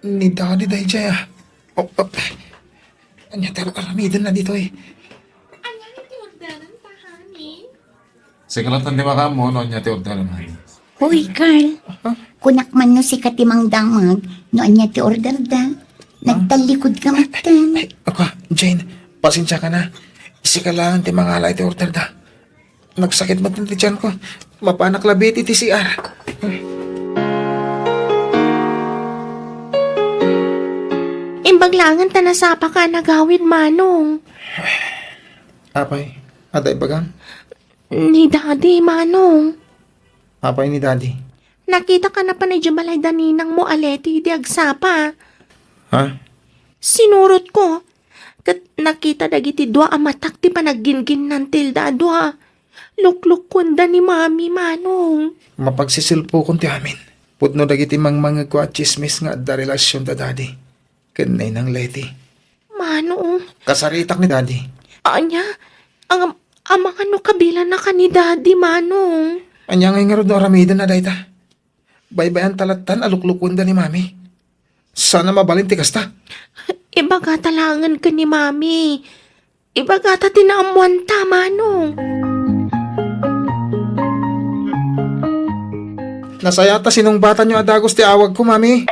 Ni daddy day jaya. Oh, anya tero aramidan na dito eh. Anya iti orderan pa, honey? Sigalatan di makamo no niya ti order man. Hoy, Carl. Kunak man no si katimang damag, no anya ti order da. Nagtalikod ka matan. Ay, ako, Jane, pasensya ka na. Isi ka lang ti mga alay ti order da. Nagsakit mo ti tiyan ko. Mapanak labit iti CR. Imbaglangan ta nasapa ka nagawid, Manong. Apay, aday bagang. Ni Daddy, Manong. Apay ni daddy. Nakita ka na pa ni Jamalay daninang mo aleti di agsapa. Ha? Sinurot ko. Kat nakita dagiti dua amatak ti panaggingin ng tilda dua. Lukluk kunda ni Mami, Manong. Mapagsisilpo kong ti amin. Pudno dagiti mangmangag ko at chismis nga da relasyon da daddy. Kanay ng leti. Manong. Kasaritak ni daddy. Anya, ang mga no kabila na ka ni Daddy, Manong. Anya ngay nga ro do aramidan na dayta. Baybayan talatan aluklukunda ni mami. Sana mabalin ti kasta. Ibaga talangan ka ni Mami. Ibaga ta tinamuan ta, Manong. Nasayata sinong bata nyo adagos ti awag ko, mami.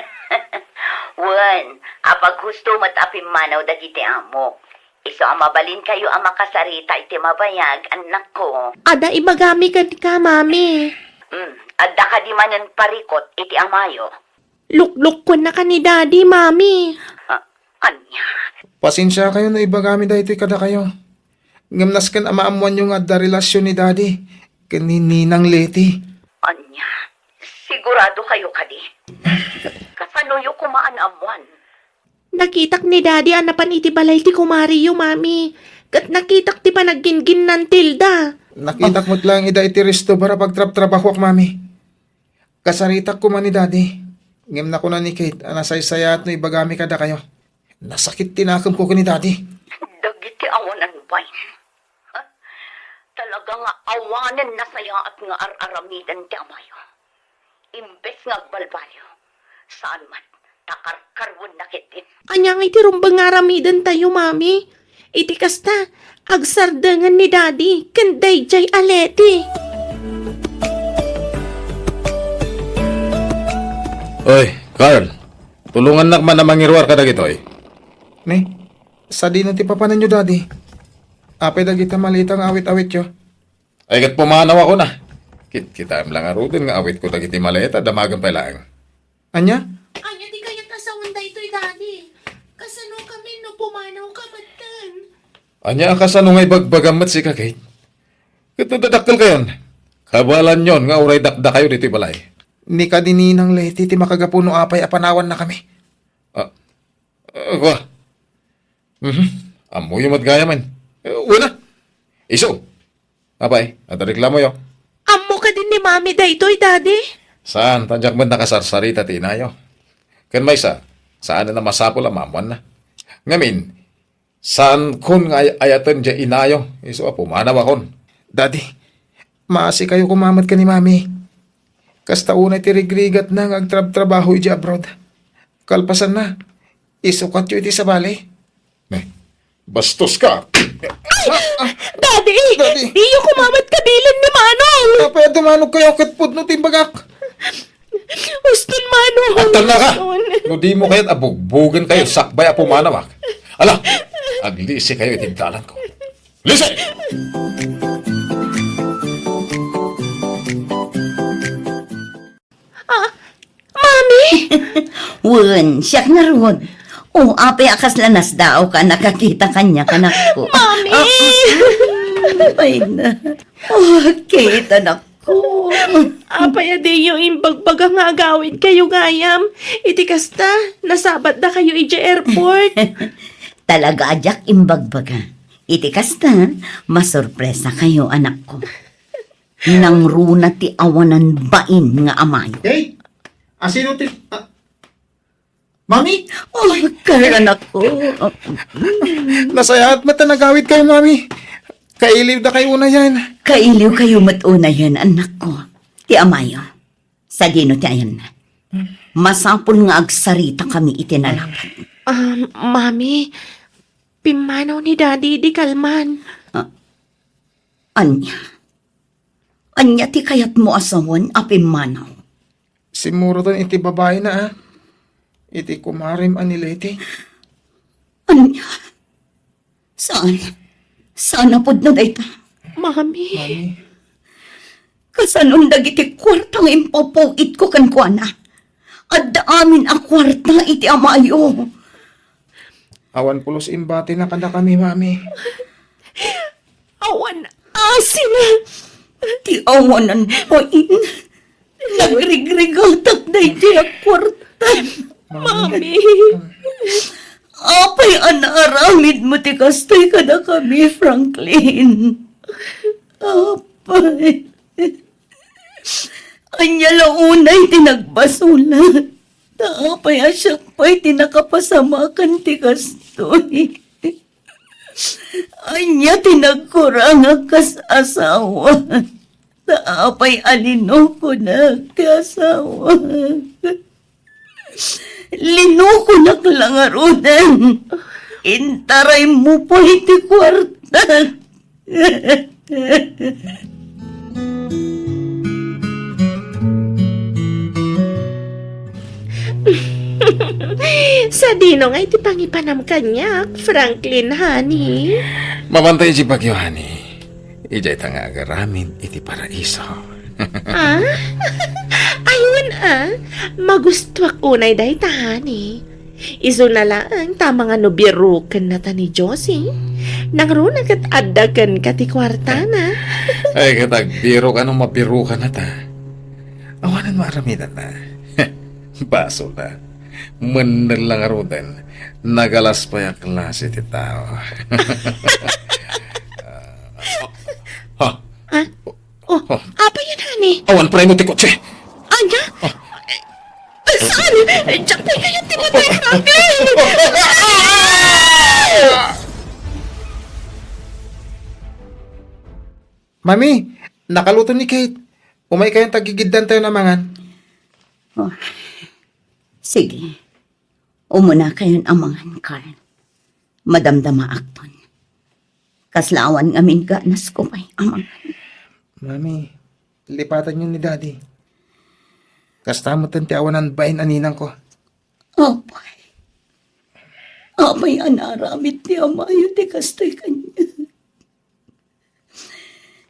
Wan, apag gusto matapim manaw dagiti amo. Iso mabalin kayo ang makasarita iti mabayag, anak ko. Ada ibagami ka di ka, Mami. Adda ka di manan parikot iti amayo. Lukluk ko na ka ni Daddy, Mami. Anya, Pasensya kayo na ibagami da ito'y kada kayo. Ngamnas kan amaamuan yung adda relasyon ni daddy. Kanininang leti. anya, sigurado kayo kadi. Kasanuyo kumaan amuan. Nakitak ni Daddy anapan iti balay ti kumariyo, Mami. Kat nakitak ti panaggingin ng tilda. Nakitak mo't lang ida iti resto para pagtrap-trabaho ak mami. Kasaritak ko man ni daddy. Ngem na ko na ni Kate, anasaysaya at no ibagami kada kayo. Nasakit tinakam ko ni daddy. Dagiti awanan bay. Talaga nga awanan na saya at nga ar-aramidan ti amayo. Imbes nga balbalyo. Saan man, takarkarwan na kitin. Anya nga iti rumbang aramidan tayo, Mami. Iti kasta, agsardangan ni Daddy, kanday jay aleti. Oy, Carl. Tulungan na man na mangirwar ka dagitoy. Ne, sa di ti papanan nyo daddy. Apay dagita malitang awit-awit yo. Ay kat pumanaw ako na. Kita lang arutin nga awit ko dagiti maleta, damagan pa lang. Anya? Anya di kaya kasawan da ito'y, Daddy. Kasano kami no pumanaw ka matan. Anya ka sa nungay bagbagamat si Kate. Kito dadakkel kayon. Kabalan yon nga uray dakda kayo dito balay. Ni kadininang leti ti makagapuno apay apanawan na kami. Kwa. Amoy yung matgaya man. Una. Iso. Apay, at reklamo yo. Amo ka din ni mami daytoy, daddy. Saan? Tadyak mo nakasarsarita ti inayo. Kan may saan na masapol ang mamuan na. Ngamin, saan kun nga ayatan dya inayo? Iso pumanaw akon. Daddy, maasi kayo kumamat ka ni mami. Kasta unay tirigrigat na nga agtrab-trabaho iti abroad. Kalpasan na, isukat yu iti sa bali. Bastos ka! Daddy! Daddy! Iyo kumamat kabilin ni Manong! Kapaya dumanog kayo katpud no timbagak. Uston Manong! Atal na ka! No di mo kaya't abugbugan kayo, sakbay a pumanawak. Ala, aglisi kayo itindalan ko. Lisi! Mami! Wen, siyak na ron. O, apay akas lanas daw ka, nakakita kanya kanak ko. Mami! Ay na. Oh, kita na ko. Apaya di yung imbagbaga nga agawin kayo gayam. Iti kasta, nasabat na kayo iti airport. Talaga ajak imbagbaga. Iti kasta, masurpresa kayo anak ko. Nang runa ti awanan bain nga amay. Hey, asino ti... Mami, Oh, karan ako. nasaya at mata nagawit kayo, mami. Kailiw na kayo na yan. Kailiw kayo matuna yan, anak ko. Ti amayo. Sa dino ti ayan na. Masapul nga agsarita kami itinalapan. Mami, pimanaw ni Daddy di kalman. Anya. Anya ti kayat mo asawan apim manaw. Simuro ton iti babae na ah. Iti kumarim anilete. Anya. Saan? Saan na pod na dayta? Mami, Kasanon dagiti kwartang impapuit ko kan kuana. Adda amin a kwarta iti amayo. Awan pulos imbati na kada kami, mami. awan asin. Ti awanan po in. Nagrigrigatak na iti a kwarta. Mami, Apay anaaramid mo ti kastay kada kami, Franklin. Apay. Anya launay tinagbasulat. Taapay asyak pa'y tinakapasamakan ti kastoy. Anya tinagkurang kas asawa. Taapay alino ko na ti asawa. Linuko na kalangarunan. Intaray mo po iti kwarta. sa dino nga iti pangipanam kanyak, Franklin, honey. Mabantay si Bagyo, honey. Ijay nga agaramin iti paraiso. Ayun magustuak unay day ta, honey. Iso na lang, tama nga no birukan na ta ni Josie. Nangruna kat addagan ka ti kwarta na. Ay, katag biro ka nung mabiro ka na ta. Awanan maramitan na. Baso na. Manal lang arudan. Nagalas pa yung klase ti tao. Apa yan, honey? Awan pa rin mo ti kotse. Anya? Saan? Diyan pa kayo tinatay, Franklin! Mami, nakaluto ni Kate. Umay kayong tagigiddan tayo na mangan. Sige. Umuna kayon amangan, Carl. Madamdama akton. Kaslawan ngamin ganas ko may amangan. Mami, lipatan yun ni Daddy. Kastamot ang tiawanan bain aninang ko. Apay. Apay anaramit ni Amayo ti kastay kanya.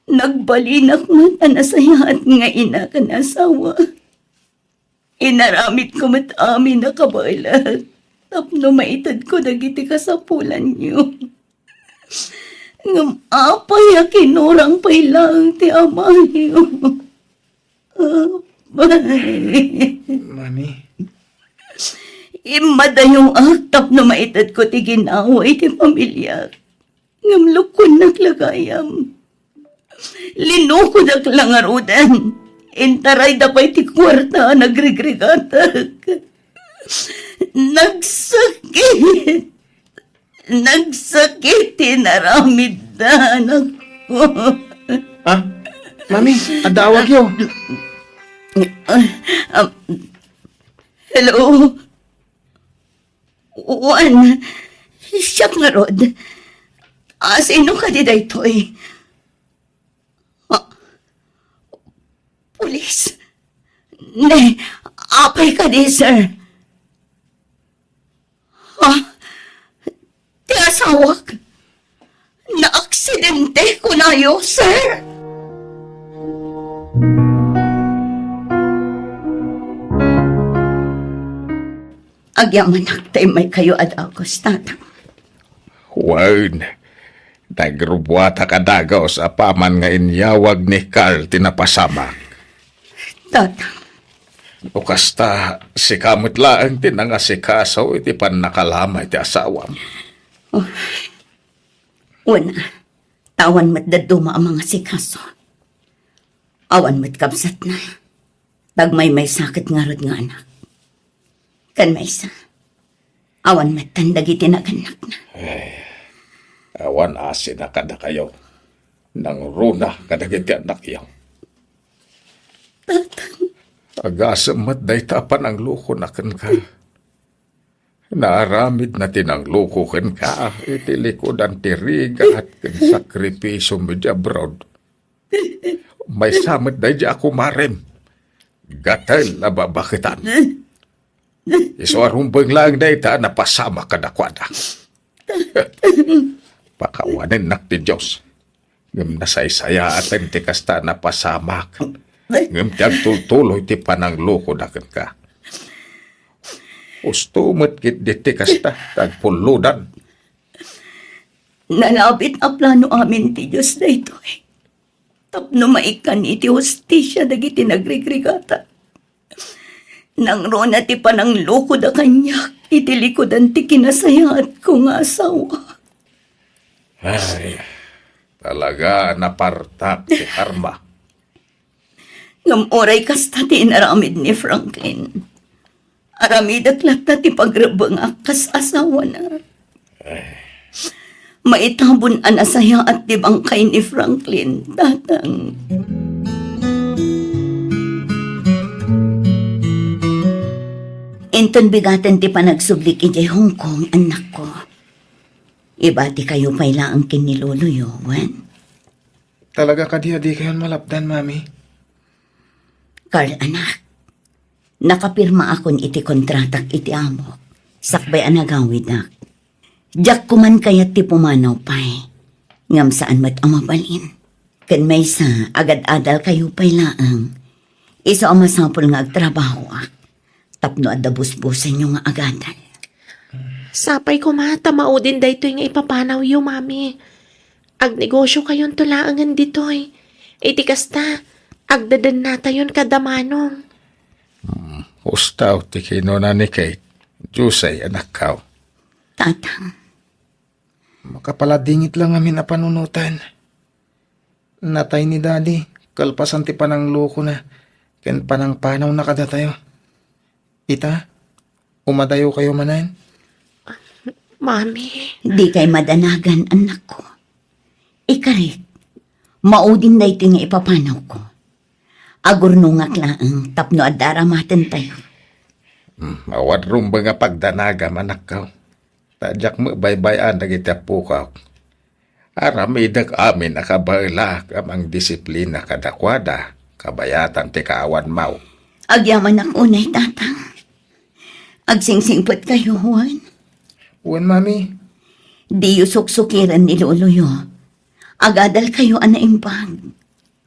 Nagbalinak man anasayahat nga ina ka na asawa. Inaramit ko mat amin na kabaylat. Tapno maitad ko dagiti kasapulan niyo. Ngam apay a kinurang pay lang ti Amayo. Apay. Mami, Imada yung aktap na maitad ko ti ginaway ti pamilya. Ngamlukon naglagayam. Linukod ak langarudan. Intaray da pa'y ti kwarta nagrigrigatag. Nagsakit. Nagsakit tinaramid na anak ko. Ah, mami, adawag yo. Hello? Juan, siya nga rod. Sino ka di daytoy? Pulis? Ne, apay ka di, sir. Ti asawak? Na-aksidente ko na yo, sir. Agyaman naktay may kayo at agos, tatang. Juan, nagrubuata ka dagaw sa paman nga inyawag ni Carl tinapasamak. Tatang, O kasta, si kamot laang tinangasikasaw iti pan nakalama iti asawam. una, tawan mat daduma ang mga sikaso. Awan mat kapsat na. Tagmay may sakit nga rod nga anak. Kan may isa. Awan mat tandag itinaganak na. Awan asin na kada kayo. Nang runa kadagiti anak yaw. Agasam mat day tapan ang luko na kan ka. Naaramid na tinang luko kan ka. Itilikod ang tiriga at sakripisyo medya abroad. May samot day di ako marem. Gatal na babakitan. Iswarumbang lang day ta napasama ka na kwada. Pakawanin nak ti Diyos. Ngam nasaysaya at ang tikasta napasamak. Ngam tiyag tultuloy ti panang loko na ka. Ustumot kit di tikasta tagpuludan. Nalabit ang plano amin ti Diyos na ito eh. Tapno maikan iti hostisya dagiti nagrigregata. Nang rona ti panang loko da kanya, iti likodan ti kinasayat ko nga asawa. Ay, talaga napartak ti karma. Ngam oray kasta ti inaramid ni Franklin. Aramid aklat na ti pagrabang akas asawa na. Maitabon ang asaya at ti bangkay ni Franklin, tatang. Inton bigatan ti panagsublik iti Hong Kong, anak ko. Iba ti kayo payla ang kiniluluyo, Juan. Talaga ka di kayo malapdan, mami. Carl, anak. Nakapirma akon iti kontratak iti amo. Sakbay anagawid ak. Diyak kuman kayat ti pumanaw pay. Ngam saan mat amabalin. Kan may sa agad-adal kayo paylaang. Iso ang masapol nga agtrabaho ak. Tapno at dabusbusan nyo nga agadan. Sapay ko matamaudin daytoy nga ipapanaw yu, mami. Agnegosyo kayon tulaangan ditoy. Iti kasta, agdadan nata yun kadamanong. Ustaw ti kinuna ni Kate. Diyosay anak kao. Tatang, Makapaladingit lang amin na panunutan. Natay ni Daddy, kalpasan ti panang loko na. Ken panang panaw na kada tayo. Ita, umadayo kayo manan. Mami, di kay madanagan, anak ko. Ikarit, maudin na iti nga ipapanaw ko. Agurnungak laang tapno at daramaten tayo. Awad rumba nga pagdanaga anak kao. Tadyak mo baybayan dagiti apo kao. Aramidag amin akabailak amang disiplina kadakwada. Kabayatan ti kaawan mau. Agyaman ak unay, tatang. Agsingsingpot kayo, Juan. Uwan, mami. Di yu suksukiran ni Luluyo. Agadal kayo anaimbag.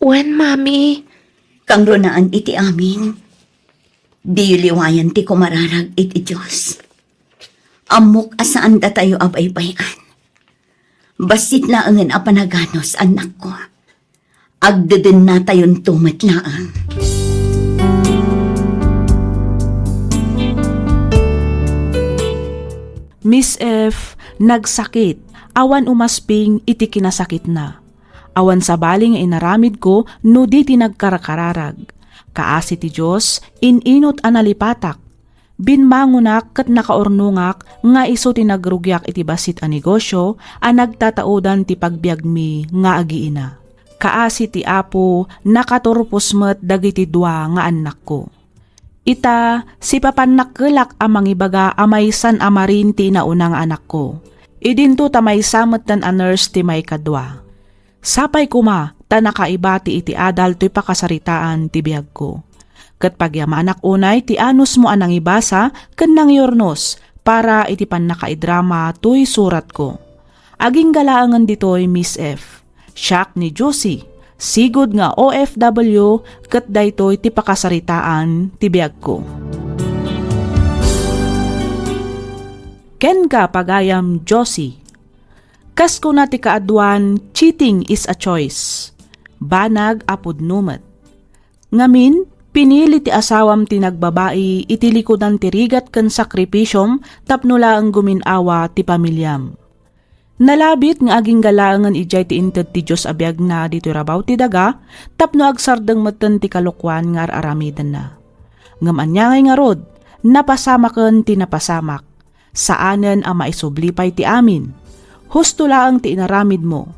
wen mami. Kang runaan iti amin. Di yu liwayan ti kumararag iti Diyos. Amok asaan da tayo abaybayan. Basit laangan a panaganos, anak ko. Agdeden na tayon tumat laang. Miss F. nagsakit, awan umasping iti kinasakit na. Awan sa baling inaramid ko no di tinagkarakararag. Kaasi ti Diyos, ininot analipatak. Binmangunak kat nakaornungak nga iso ti nagrugyak iti basit a negosyo a nagtataudan ti pagbiag mi nga agiina. Kaasi ti Apo nakaturpos met dagiti dua nga anak ko. Ita si papanakkelak a mangibaga amaysan amarin ti naunang anak ko. Idinto tamay samet tan a nurse ti may kadwa. Sapay kuma ta nakaibati iti adal to'y pakasaritaan ti biag ko. Kat pagyamanak unay ti anus mo anang ibasa ken nang yornos para iti pan nakaidrama to'y surat ko. Aging galaangan dito'y Miss F. Siak ni Josie. Sigod nga OFW kat daytoy ti pakasaritaan ti biag ko. Ken ka pagayam Josie. Kas ko na ti kaadwan, cheating is a choice. Banag apud numet. Ngamin, pinili ti asawam ti nagbabae iti likodan ti rigat ken sakripisyom tapnula ang guminawa ti pamilyam. Nalabit nga aging galaangan ijay ti inted ti Diyos abiyag na dito rabaw ti daga tapno agsardeng meten ti kalukwan nga aramidan na. Ngamanyangay nga rod, napasamaken ti napasamak. Saanen ang maisublipay ti amin. Husto laang ti inaramid mo.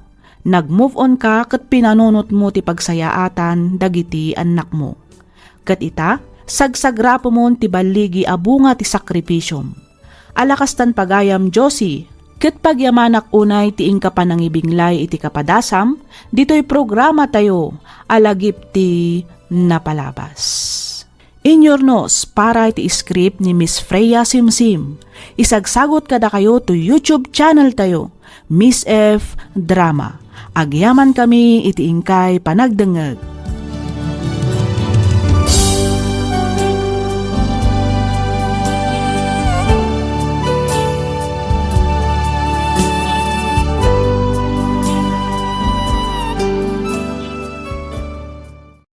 Nag-move on ka kat pinanunot mo ti pagsayaatan dagiti anak mo. Kat ita, sagsagrapo mo ti baligi abunga ti sakripisyom. Alakastan pagayam Josie, kat pagyamanak unay ti ingka panangibinglay iti kapadasam, dito'y programa tayo, alagip ti napalabas. Inyornos para iti script ni Miss Freya Simsim. Isagsagot kada kayo to YouTube channel tayo, Miss F Drama. Agyaman kami iti ingkay panagdengeg.